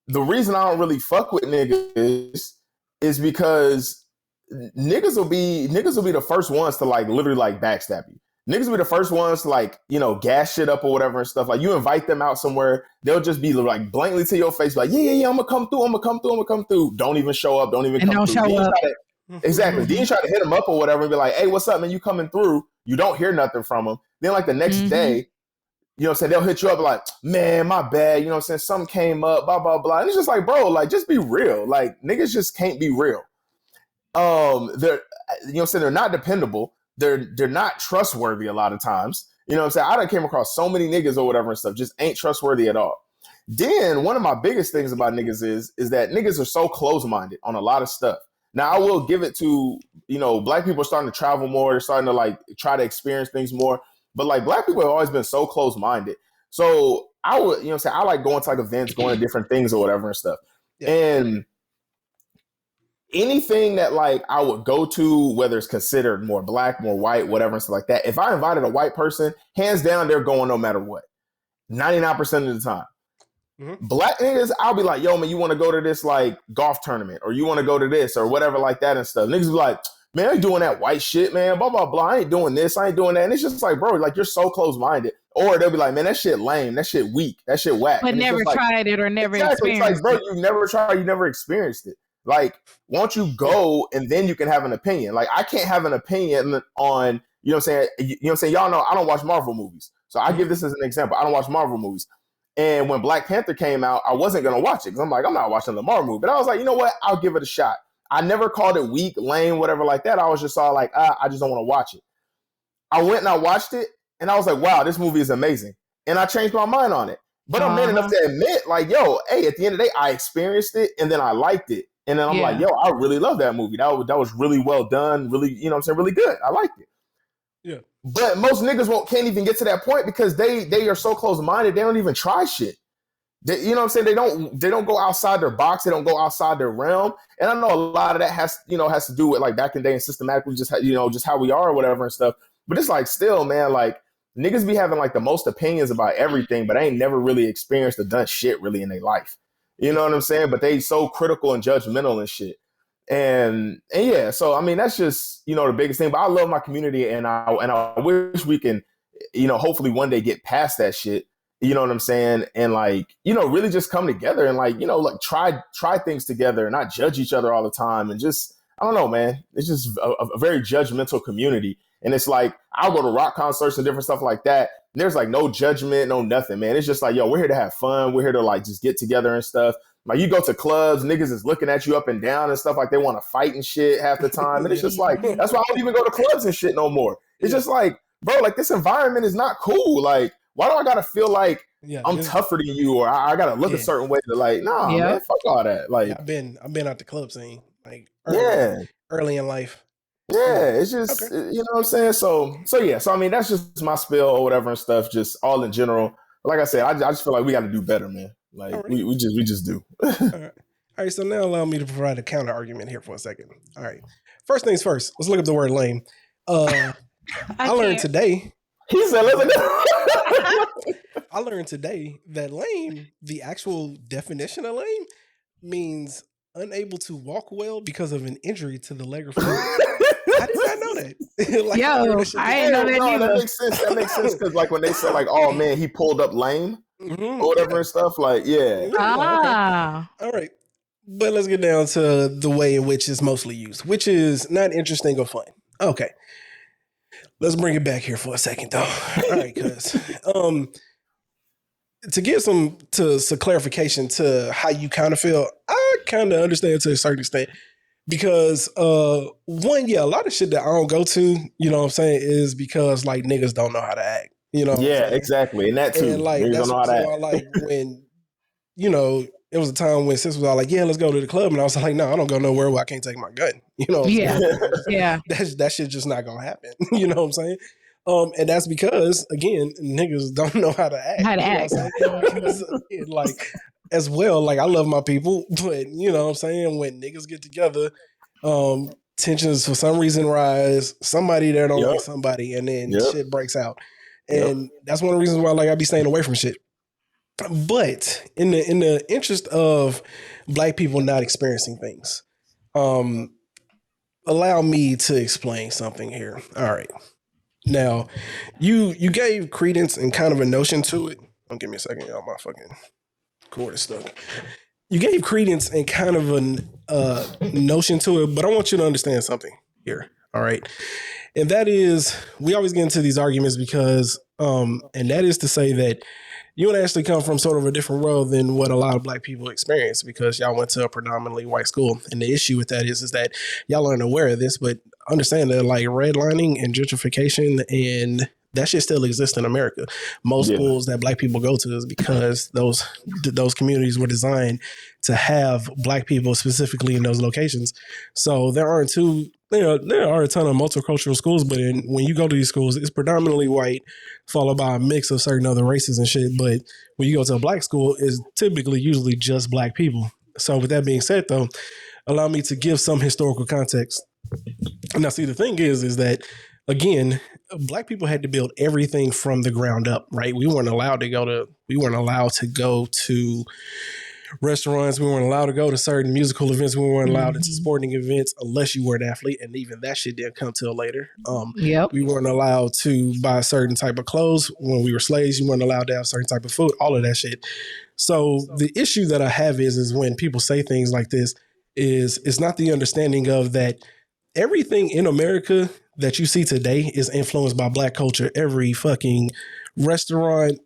the reason I don't really fuck with niggas is because niggas will be the first ones to like literally like backstab you. Niggas be the first ones to like, you know, gas shit up or whatever and stuff. Like you invite them out somewhere, they'll just be like blankly to your face, like, yeah, I'm gonna come through. Don't even show up. Don't even come don't through. Show up. Exactly. Then you try to hit them up or whatever and be like, hey, what's up, man? You coming through? You don't hear nothing from them. Then like the next day, you know what I'm saying? They'll hit you up like, man, my bad. You know what I'm saying? Something came up, blah, blah, blah. And it's just like, bro, like, just be real. Like, niggas just can't be real. They're, you know what I'm saying? They're not dependable. They're not trustworthy a lot of times. You know what I'm saying? I done came across so many niggas or whatever and stuff, just ain't trustworthy at all. Then one of my biggest things about niggas is that niggas are so close-minded on a lot of stuff. Now, I will give it to, you know, black people are starting to travel more. They're starting to like try to experience things more. But like black people have always been so close-minded. So I would, you know what I'm saying? I like going to like events, going to different things or whatever and stuff. Yeah. And anything that like I would go to, whether it's considered more black, more white, whatever, and stuff like that. If I invited a white person, hands down, they're going no matter what. 99% of the time. Black niggas, I'll be like, yo, man, you want to go to this like golf tournament or you want to go to this or whatever like that and stuff. Niggas be like, man, I ain't doing that white shit, man, blah, blah, blah. I ain't doing this. I ain't doing that. And it's just like, bro, like you're so close-minded. Or they'll be like, man, that shit lame. That shit weak. That shit whack. But never tried it or never experienced it. It's like, bro, you never tried, you never experienced it. Like, won't you go and then you can have an opinion? Like, I can't have an opinion on, you know what I'm saying? You know what I'm saying? Y'all know I don't watch Marvel movies. So I give this as an example. I don't watch Marvel movies. And when Black Panther came out, I wasn't going to watch it because I'm like, I'm not watching the Marvel movie. But I was like, you know what? I'll give it a shot. I never called it weak, lame, whatever like that. I was just all like, I just don't want to watch it. I went and I watched it and I was like, wow, this movie is amazing. And I changed my mind on it. But I'm man enough to admit, like, yo, hey, at the end of the day, I experienced it and then I liked it. And then I'm like, yo, I really love that movie. That was really well done. Really, you know what I'm saying? Really good. I liked it. Yeah. But most niggas can't even get to that point because they are so close-minded. They don't even try shit. You know what I'm saying? They don't go outside their box. They don't go outside their realm. And I know a lot of that has to do with like back in the day and systematically just how we are or whatever and stuff. But it's like still, man, like niggas be having like the most opinions about everything, but they ain't never really experienced or done shit really in their life. You know what I'm saying? But they so critical and judgmental and shit. And yeah, so I mean that's just, you know, the biggest thing. But I love my community and I wish we can, you know, hopefully one day get past that shit. You know what I'm saying? And like, you know, really just come together and like, you know, like try things together and not judge each other all the time. And just, I don't know, man, it's just a very judgmental community. And it's like, I'll go to rock concerts and different stuff like that. And there's like no judgment, no nothing, man. It's just like, yo, we're here to have fun. We're here to like just get together and stuff. Like you go to clubs, niggas is looking at you up and down and stuff like they want to fight and shit half the time. And it's just like, that's why I don't even go to clubs and shit no more. It's just like, bro, like this environment is not cool. Like, why do I gotta feel like I'm tougher than you or I gotta look a certain way to like, nah, man, fuck all that. Like I've been out the club scene, like early in life. Yeah, it's just you know what I'm saying. So yeah. So I mean, that's just my spill or whatever and stuff. Just all in general. Like I said, I just feel like we got to do better, man. Like we just do. All right. So now allow me to provide a counter argument here for a second. All right. First things first. Let's look up the word lame. I learned today. He said, "Listen." I learned today that lame, the actual definition of lame, means unable to walk well because of an injury to the leg or foot. I did not know that. Like, yo, I didn't know that either. That makes sense. That makes sense because, like, when they say, like, "Oh man, he pulled up lame," or whatever and stuff, like, yeah. Okay. All right, but let's get down to the way in which it's mostly used, which is not interesting or fun. Okay, let's bring it back here for a second, though. All right, because to give some clarification to how you kind of feel, I kind of understand to a certain extent. Because one, a lot of shit that I don't go to, you know what I'm saying, is because like niggas don't know how to act. You know, yeah, exactly, and that too. And like niggas that's don't know how to act. Like when, you know, it was a time when sis was all like, "Yeah, let's go to the club," and I was like, "No, I don't go nowhere where I can't take my gun." You know, that shit just not gonna happen. You know what I'm saying? And that's because again, niggas don't know how to act. Because, like. As well, like I love my people, but you know what I'm saying, when niggas get together, tensions for some reason rise, somebody there don't like somebody, and then shit breaks out. And that's one of the reasons why like I be staying away from shit. But in the interest of black people not experiencing things, allow me to explain something here. All right. Now, you gave credence and kind of a notion to it. Don't give me a second, y'all. My fucking cord is stuck. You gave credence and kind of a notion to it, but I want you to understand something here. All right. And that is, we always get into these arguments because, and that is to say that you and Ashley come from sort of a different world than what a lot of black people experience because y'all went to a predominantly white school. And the issue with that is that y'all aren't aware of this, but understand that like redlining and gentrification and that shit still exists in America. Most schools that black people go to is because those communities were designed to have black people specifically in those locations. So there are a ton of multicultural schools, but when you go to these schools, it's predominantly white, followed by a mix of certain other races and shit. But when you go to a black school, it's typically usually just black people. So with that being said, though, allow me to give some historical context. Now, see, the thing is that, again, black people had to build everything from the ground up, right? We weren't allowed to go to restaurants. We weren't allowed to go to certain musical events. We weren't allowed into sporting events unless you were an athlete. And even that shit didn't come till later. We weren't allowed to buy certain type of clothes when we were slaves. You weren't allowed to have certain type of food, all of that shit. So the issue that I have is when people say things like this is it's not the understanding of that everything in America that you see today is influenced by black culture. Every fucking restaurant,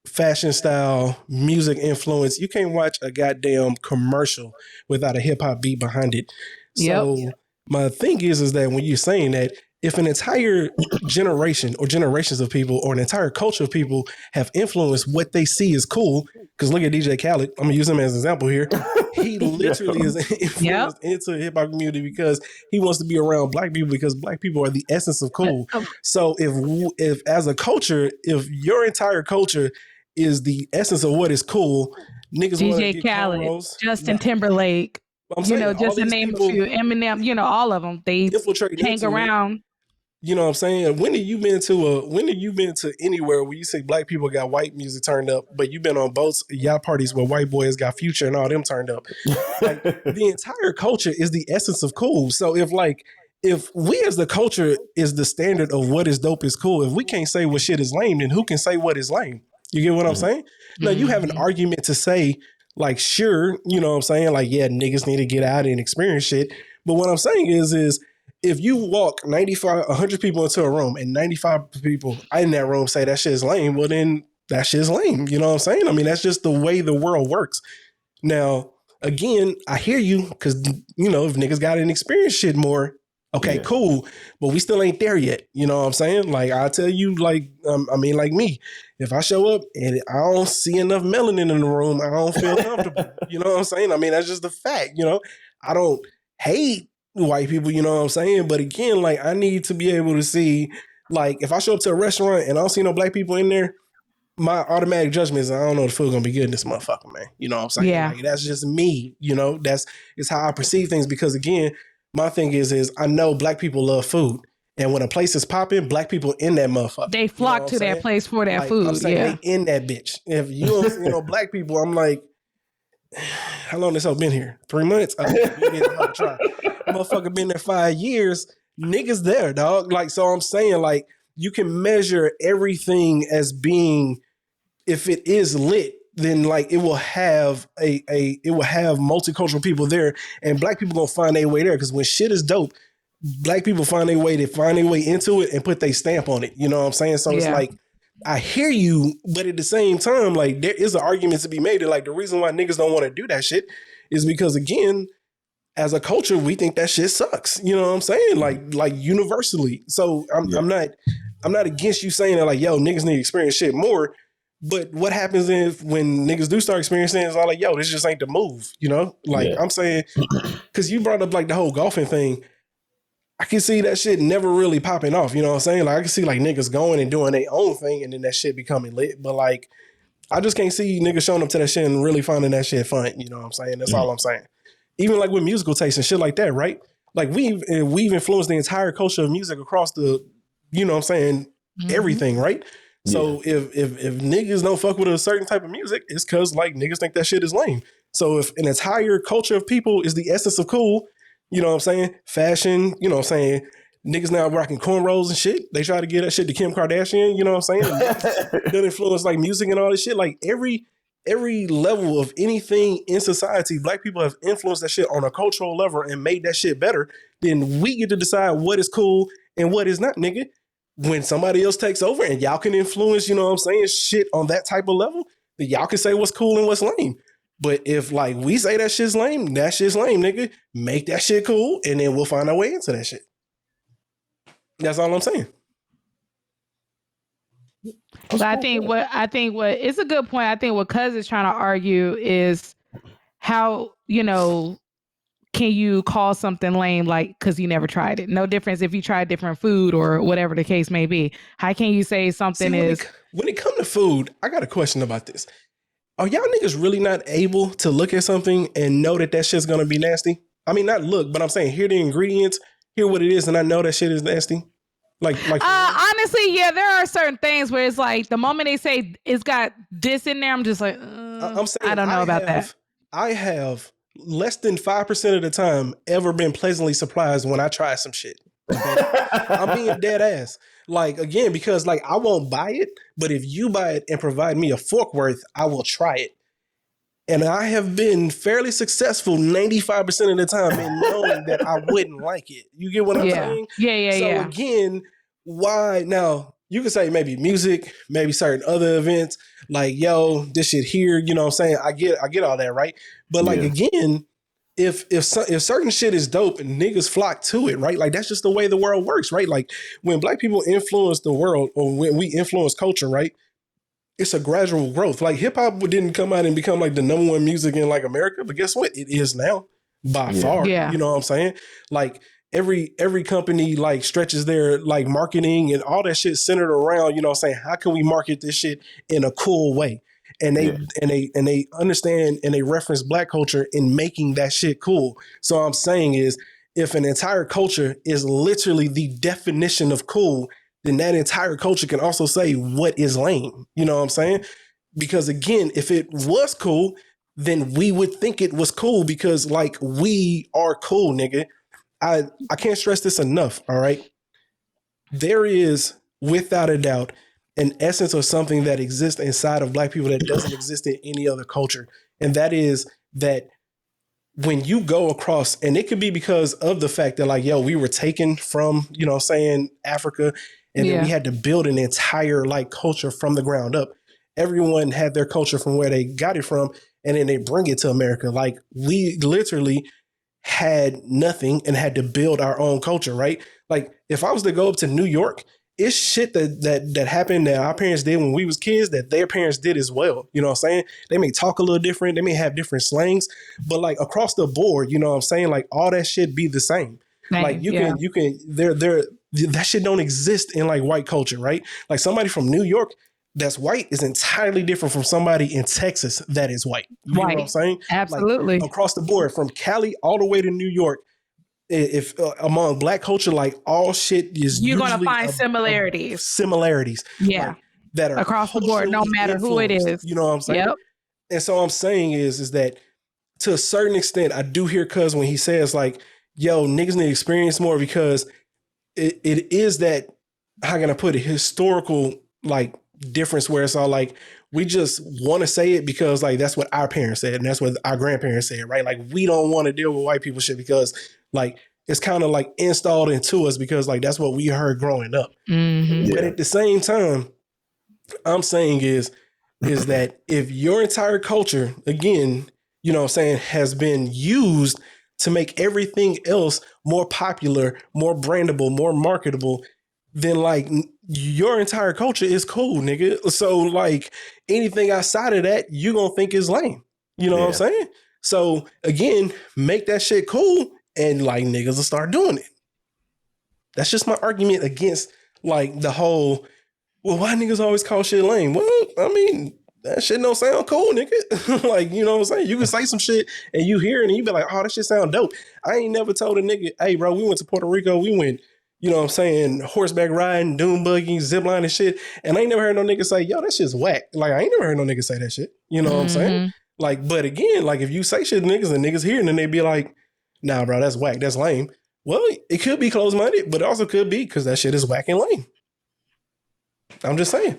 fashion style, music influence. You can't watch a goddamn commercial without a hip hop beat behind it. So my thing is that when you're saying that, if an entire generation or generations of people or an entire culture of people have influenced what they see as cool, because look at DJ Khaled, I'm gonna use him as an example here. He literally is influenced into the hip hop community because he wants to be around black people because black people are the essence of cool. So if as a culture, if your entire culture is the essence of what is cool, niggas DJ Khaled, cornrows, Justin Timberlake. Just to name a few, Eminem, all of them, they hang around. You know what I'm saying? When have you been to anywhere where you see black people got white music turned up, but you've been on both yacht parties where white boys got Future and all them turned up? Like, the entire culture is the essence of cool. So if we as the culture is the standard of what is dope is cool, if we can't say what shit is lame, then who can say what is lame? You get what I'm saying? Now you have an argument to say, like, sure, you know what I'm saying? Like, yeah, niggas need to get out and experience shit. But what I'm saying is if you walk 100 people into a room and 95 people in that room say that shit is lame, well, then that shit is lame. You know what I'm saying? I mean, that's just the way the world works. Now, again, I hear you because, if niggas got to experience shit more, okay, cool. But we still ain't there yet. You know what I'm saying? Like, I tell you, like me, if I show up and I don't see enough melanin in the room, I don't feel comfortable. You know what I'm saying? I mean, that's just the fact, I don't hate white people, you know what I'm saying? But again, like, I need to be able to see, like, if I show up to a restaurant and I don't see no black people in there, my automatic judgment is I don't know if the food gonna be good in this motherfucker, man. You know what I'm saying? Yeah. Like, that's just me, it's how I perceive things because again, my thing is I know black people love food. And when a place is popping, black people in that motherfucker. They flock to that place for that food. I'm saying they in that bitch. If you don't see no black people, I'm like, how long this hoe been here? 3 months? Motherfucker been there 5 years. Niggas there, dog. Like, so I'm saying, like, you can measure everything as being, if it is lit, then like it will have it will have multicultural people there, and black people gonna find their way there. Because when shit is dope, black people find their way into it and put their stamp on it. You know what I'm saying? So it's like, I hear you, but at the same time, like, there is an argument to be made that like the reason why niggas don't want to do that shit is because, again, as a culture, we think that shit sucks. You know what I'm saying? Like universally. So I'm not against you saying that like, yo, niggas need to experience shit more. But what happens when niggas do start experiencing it is all like, yo, this just ain't the move, you know? Like, I'm saying, because you brought up like the whole golfing thing. I can see that shit never really popping off, you know what I'm saying? Like, I can see like niggas going and doing their own thing and then that shit becoming lit. But like, I just can't see niggas showing up to that shit and really finding that shit fun, you know what I'm saying? That's all I'm saying. Even like with musical taste and shit like that, right? Like we've influenced the entire culture of music across the, you know what I'm saying, everything, right? So if niggas don't fuck with a certain type of music, it's because like niggas think that shit is lame. So if an entire culture of people is the essence of cool, you know what I'm saying, fashion, you know what I'm saying, niggas now rocking cornrows and shit. They try to get that shit to Kim Kardashian, you know what I'm saying? That influence like music and all this shit. Like every level of anything in society, black people have influenced that shit on a cultural level and made that shit better. Then we get to decide what is cool and what is not, nigga. When somebody else takes over and y'all can influence, you know what I'm saying, shit on that type of level, then y'all can say what's cool and what's lame. But if like we say that shit's lame, nigga. Make that shit cool and then we'll find our way into that shit. That's all I'm saying. But I think what it's a good point. I think what Cuz is trying to argue is how, you know, can you call something lame like because you never tried it? No difference if you tried different food or whatever the case may be. How can you say something when it comes to food, I got a question about this. Are y'all niggas really not able to look at something and know that shit's gonna be nasty? I mean, not look, but I'm saying hear the ingredients, hear what it is, and I know that shit is nasty. Like honestly, yeah, there are certain things where it's like the moment they say it's got this in there, I'm just like, I'm saying I don't know about that. I have less than 5% of the time ever been pleasantly surprised when I try some shit. Okay? I'm being dead ass. Like, again, because like I won't buy it, but if you buy it and provide me a fork worth, I will try it. And I have been fairly successful 95% of the time in knowing that I wouldn't like it. You get what I'm saying? Yeah. So again, why now? You could say maybe music, maybe certain other events, like, yo, this shit here, you know what I'm saying? I get all that, right? But like, again, if certain shit is dope and niggas flock to it, right? Like, that's just the way the world works, right? Like, when black people influence the world or when we influence culture, right? It's a gradual growth. Like, hip hop didn't come out and become like the number one music in like America, but guess what? It is now by far. Yeah. You know what I'm saying? Like, every company like stretches their like marketing and all that shit centered around, you know what I'm saying, how can we market this shit in a cool way? And they understand and they reference black culture in making that shit cool. So I'm saying is, if an entire culture is literally the definition of cool, then that entire culture can also say what is lame. You know what I'm saying? Because again, if it was cool, then we would think it was cool because like we are cool, nigga. I can't stress this enough, all right? There is, without a doubt, an essence of something that exists inside of black people that doesn't exist in any other culture. And that is that when you go across, and it could be because of the fact that like, yo, we were taken from, you know, saying Africa, and then we had to build an entire like culture from the ground up. Everyone had their culture from where they got it from, and then they bring it to America. Like, we literally had nothing and had to build our own culture, right? Like, if I was to go up to New York, it's shit that happened that our parents did when we was kids that their parents did as well. You know what I'm saying? They may talk a little different. They may have different slangs, but like across the board, you know what I'm saying? Like, all that shit be the same. Like, you can, that shit don't exist in like white culture, right? Like, somebody from New York that's white is entirely different from somebody in Texas that is white. You know what I'm saying? Absolutely. Like, across the board, from Cali all the way to New York, if among Black culture, like all shit is you're gonna find similarities. Yeah, like, that are across the board, no matter who it is. You know what I'm saying? Yep. And so I'm saying is that to a certain extent, I do hear Cuz when he says like, "Yo, niggas need to experience more," because it is that, how can I put it, historical like difference where it's all like we just want to say it because like that's what our parents said and that's what our grandparents said, right? Like we don't want to deal with white people shit because like it's kind of like installed into us because like that's what we heard growing up. Mm-hmm. But at the same time, I'm saying is that if your entire culture, again, you know what I'm saying, has been used to make everything else more popular, more brandable, more marketable, then like your entire culture is cool, nigga. So like anything outside of that, you gonna think is lame. You know what I'm saying? So again, make that shit cool and like niggas will start doing it. That's just my argument against like the whole, well, why niggas always call shit lame? Well, I mean, that shit don't sound cool, nigga. Like, you know what I'm saying? You can say some shit and you hear it and you be like, oh, that shit sound dope. I ain't never told a nigga, hey, bro, we went to Puerto Rico. We went, you know what I'm saying, horseback riding, dune buggy, zip line and shit. And I ain't never heard no nigga say, yo, that shit's whack. Like, I ain't never heard no nigga say that shit. You know what I'm saying? Like, but again, like if you say shit to niggas and niggas hear it and they be like, nah, bro, that's whack. That's lame. Well, it could be close-minded, but it also could be because that shit is whack and lame. I'm just saying.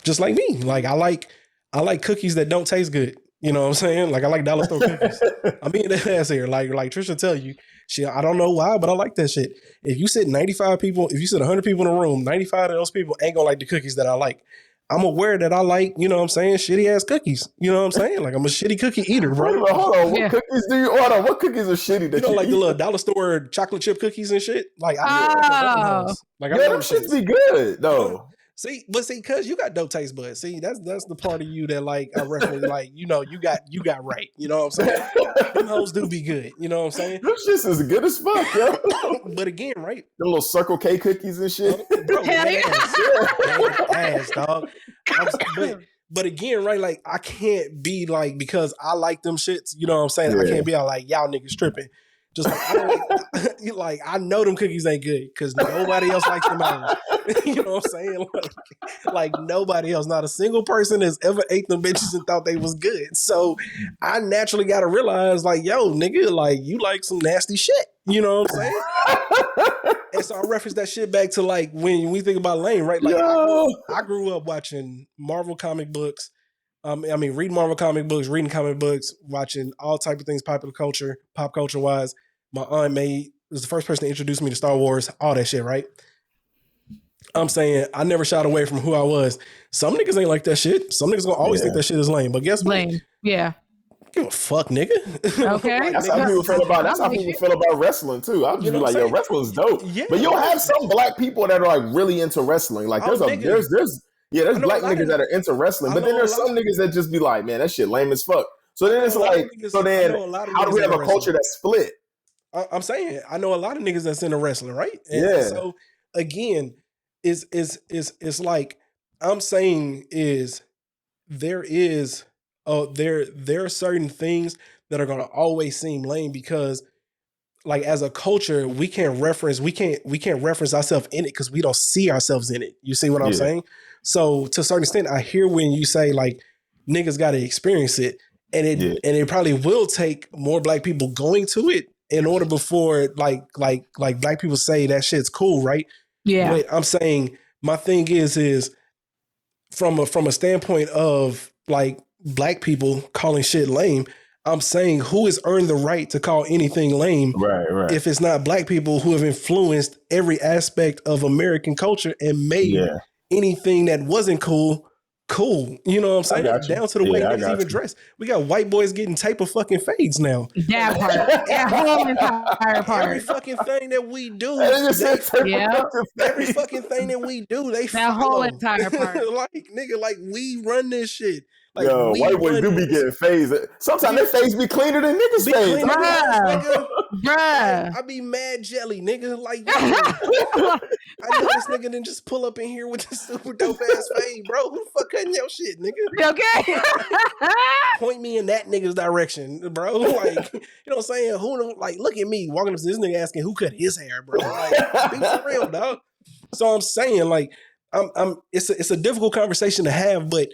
Just like me. Like I like cookies that don't taste good. You know what I'm saying? Like I like dollar store cookies. I mean that ass here. Like Trisha tell you, shit, I don't know why, but I like that shit. If you sit 95 people, if you sit 100 people in a room, 95 of those people ain't gonna like the cookies that I like. I'm aware that I like, you know what I'm saying, shitty ass cookies. You know what I'm saying? Like I'm a shitty cookie eater, bro. Hold on. What cookies do you order? What cookies are shitty that you like eat? the little dollar store chocolate chip cookies and shit? Like like them shits be good though. See, cause you got dope taste buds. See, that's the part of you that like I reference, like, you know, you got right. You know what I'm saying? Them hoes do be good. You know what I'm saying? Them shits is good as fuck, yo. But again, right? Them little Circle K cookies and shit. Bro, ass, dog. But again, right? Like I can't be like, because I like them shits, you know what I'm saying? I can't be all like, y'all niggas tripping. Just like, I don't like I know them cookies ain't good because nobody else likes them out. You know what I'm saying? Like nobody else, not a single person has ever ate them bitches and thought they was good. So I naturally got to realize, like, yo, nigga, like you like some nasty shit. You know what I'm saying? And so I reference that shit back to like when we think about lame, right? Like I grew up watching Marvel comic books. I mean, reading Marvel comic books, reading comic books, watching all type of things, pop culture wise. My aunt was the first person to introduce me to Star Wars, all that shit, right? I'm saying I never shied away from who I was. Some niggas ain't like that shit. Some niggas gonna always think that shit is lame. But guess what? Lame. Yeah. Give a fuck, nigga. Okay. That's how people feel about. That's how people feel about wrestling too. I'll just be like, yo, wrestling's dope. Yeah. But you'll have some black people that are like really into wrestling. Like there's black niggas that are into wrestling, but then there's some niggas that just be like, man, that shit lame as fuck. So then it's like, how do we have a culture that's split? I'm saying I know a lot of niggas that's into wrestling, right? And so again, it's like I'm saying is there are certain things that are gonna always seem lame because like as a culture, we can't reference ourselves in it because we don't see ourselves in it. You see what I'm saying? So to a certain extent, I hear when you say like niggas got to experience it, and it probably will take more black people going to it in order before like black people say that shit's cool, right? Yeah. But I'm saying my thing is from a standpoint of like black people calling shit lame. I'm saying who has earned the right to call anything lame, right? If it's not black people who have influenced every aspect of American culture and made anything that wasn't cool. You know what I'm saying? Down to the way niggas even dress. We got white boys getting tape of fucking fades now. That part. That whole entire part. Every fucking thing that we do. Every fucking thing that we do, they that whole entire part. Like, nigga, like we run this shit. Like, yo, white boys do be getting phased. Sometimes their face be cleaner than niggas' face. Bruh. Like, I be mad jelly, nigga. Like, yo, I know this nigga didn't just pull up in here with this super dope ass fade, bro. Who the fuck cutting your shit, nigga? Okay. Point me in that nigga's direction, bro. Like, you know what I'm saying? Who don't, like, look at me walking up to this nigga asking who cut his hair, bro. Like, be for real, dog. So I'm saying, like, it's a difficult conversation to have, but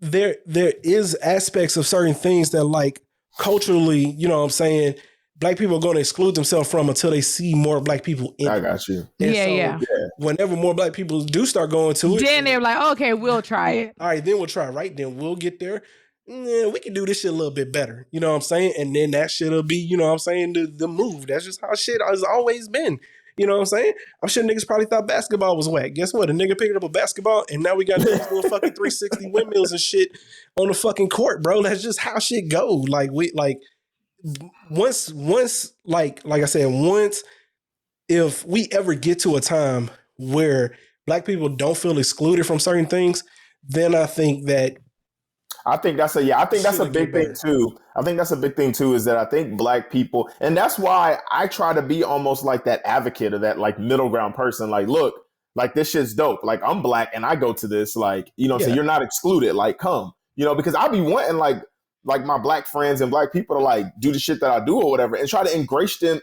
there is aspects of certain things that, like, culturally, you know what I'm saying, Black people are going to exclude themselves from until they see more Black people in it. I got you. Yeah. Whenever more Black people do start going to it, then they're like, okay, we'll try it. All right, then we'll try, right? Then we'll get there. Yeah, we can do this shit a little bit better. You know what I'm saying? And then that shit'll be, you know what I'm saying, the move. That's just how shit has always been. You know what I'm saying? I'm sure niggas probably thought basketball was whack. Guess what? A nigga picked up a basketball and now we got these little fucking 360 windmills and shit on the fucking court, bro. That's just how shit go. Like, once, like I said, if we ever get to a time where Black people don't feel excluded from certain things, then I think that's a big thing too. I think that's a big thing too, is that I think Black people, and that's why I try to be almost like that advocate of that, like, middle ground person. Like, look, like, this shit's dope. Like, I'm Black and I go to this, like, you know what I'm saying? You're not excluded. Like, come, you know, because I be wanting like my Black friends and Black people to, like, do the shit that I do or whatever and try to ingratiate them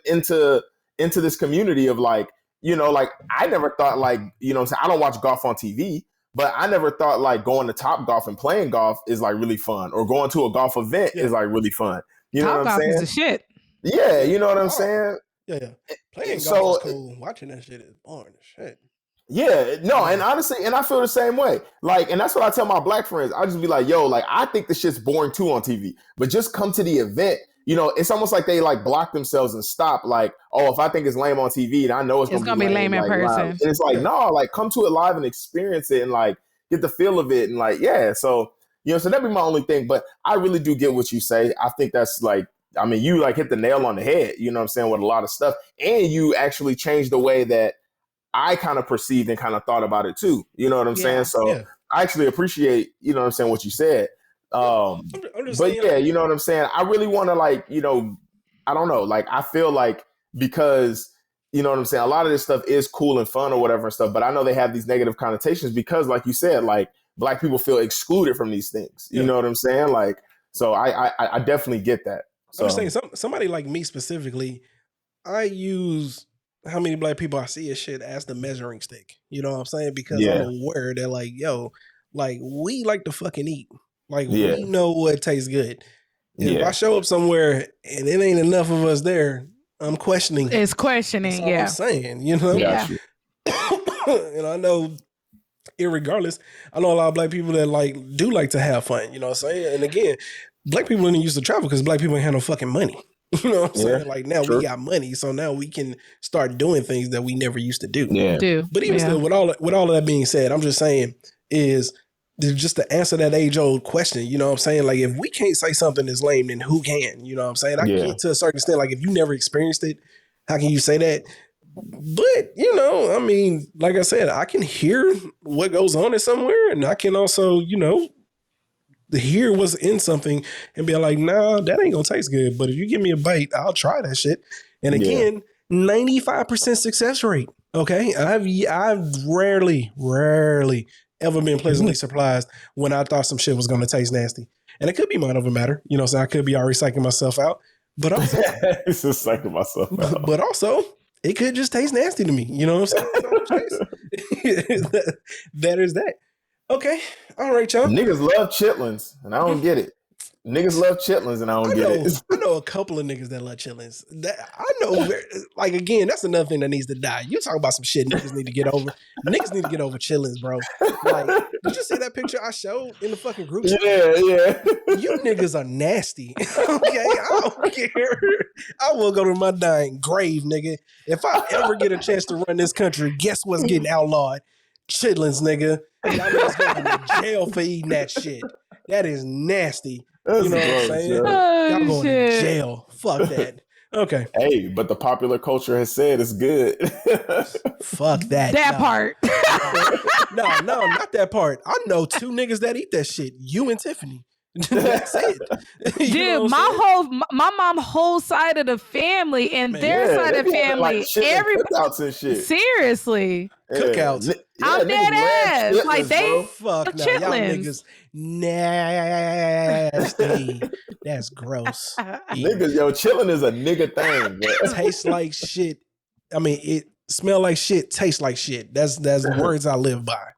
into this community of, like, you know, like, I never thought, like, you know what I'm saying, I don't watch golf on TV, but I never thought, like, going to Top Golf and playing golf is, like, really fun, or going to a golf event is, like, really fun. You know what I'm saying? Top golf is the shit. Yeah, you know what I'm saying? Yeah. Playing golf is cool. Watching that shit is boring as shit. Yeah, no, and honestly, and I feel the same way. Like, and that's what I tell my Black friends. I just be like, yo, like, I think this shit's boring too on TV, but just come to the event. You know, it's almost like they, like, block themselves and stop. Like, oh, if I think it's lame on TV, then I know it's gonna be lame in person. Live. And it's like, no, like, come to it live and experience it and, like, get the feel of it and, like, yeah. So, you know, so that'd be my only thing. But I really do get what you say. I think that's, like, I mean, you, like, hit the nail on the head. You know what I'm saying, with a lot of stuff, and you actually changed the way that I kind of perceived and kind of thought about it too. You know what I'm saying? So I actually appreciate, you know what I'm saying, what you said. But yeah, you know what I'm saying? I really want to, like, you know, I don't know. Like, I feel like, because, you know what I'm saying, a lot of this stuff is cool and fun or whatever and stuff, but I know they have these negative connotations because, like you said, like, Black people feel excluded from these things. You know what I'm saying? Like, so I definitely get that. So I'm just saying, somebody like me specifically, I use how many Black people I see as shit as the measuring stick. You know what I'm saying? Because I'm aware that, like, yo, like, we like to fucking eat. Like, we know what tastes good. If I show up somewhere and it ain't enough of us there, I'm questioning. It's questioning, I'm saying, you know? Yeah. And I know, irregardless, I know a lot of Black people that, like, do like to have fun, you know what I'm saying? And again, Black people didn't used to travel because Black people ain't have no fucking money. You know what I'm saying? Like, now we got money, so now we can start doing things that we never used to do. But even still, with all of that being said, I'm just saying is just to answer that age-old question, you know what I'm saying? Like, if we can't say something that's lame, then who can? You know what I'm saying? I get to a certain extent, like, if you never experienced it, how can you say that? But, you know, I mean, like I said, I can hear what goes on in somewhere, and I can also, you know, hear what's in something and be like, nah, that ain't gonna taste good. But if you give me a bite, I'll try that shit. And again, 95% success rate. Okay. I've rarely ever been pleasantly surprised when I thought some shit was gonna taste nasty. And it could be mind over matter. You know, so I could be already psyching myself out. But also it's just psyching myself out. But also, it could just taste nasty to me. You know what I'm saying? That is that. Okay. All right, y'all. Niggas love chitlins, and I don't get it. Niggas love chitlins, and I don't get it. I know a couple of niggas that love chitlins. I know, like, again, that's another thing that needs to die. You talk about some shit niggas need to get over. Niggas need to get over chitlins, bro. Like, did you see that picture I showed in the fucking group? Yeah. You niggas are nasty. Okay, I don't care. I will go to my dying grave, nigga. If I ever get a chance to run this country, guess what's getting outlawed? Chitlins, nigga. Y'all niggas going to jail for eating that shit. That is nasty. You know what I'm saying? Y'all going to jail. Fuck that. Okay. Hey, but the popular culture has said it's good. Fuck that. That part. No, not that part. I know 2 niggas that eat that shit. You and Tiffany. That's it. Dude, my mom whole side of the family and their side of the family, cookouts and shit. Seriously, cookouts. I'm dead ass. Like they fuck no, y'all niggas nasty. That's gross. Niggas, yo, chilling is a nigga thing. It tastes like shit. I mean, it smell like shit, tastes like shit. That's the words I live by.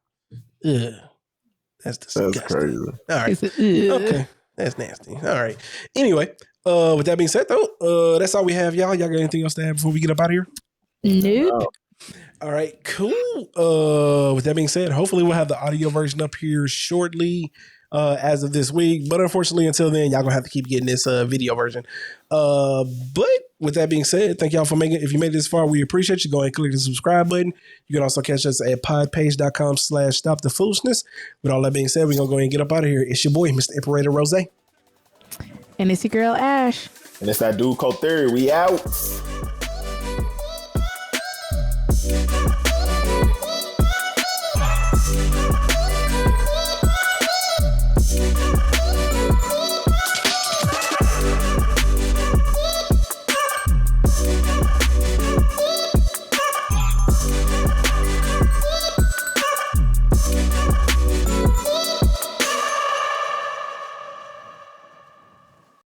Ugh. That's disgusting. That's crazy. All right. Okay. That's nasty. All right. Anyway, with that being said, though, that's all we have, y'all. Y'all got anything else to add before we get up out of here? Nope. All right. Cool. With that being said, hopefully we'll have the audio version up here shortly as of this week. But unfortunately, until then, y'all gonna have to keep getting this video version. But with that being said, thank y'all for making it. If you made it this far, we appreciate you. Go ahead and click the subscribe button. You can also catch us at podpage.com/stopthefoolishness. With all that being said, we're gonna go ahead and get up out of here. It's your boy, Mr. Imperator Rozay. And it's your girl, Ash. And it's that dude, Cold Theory. We out.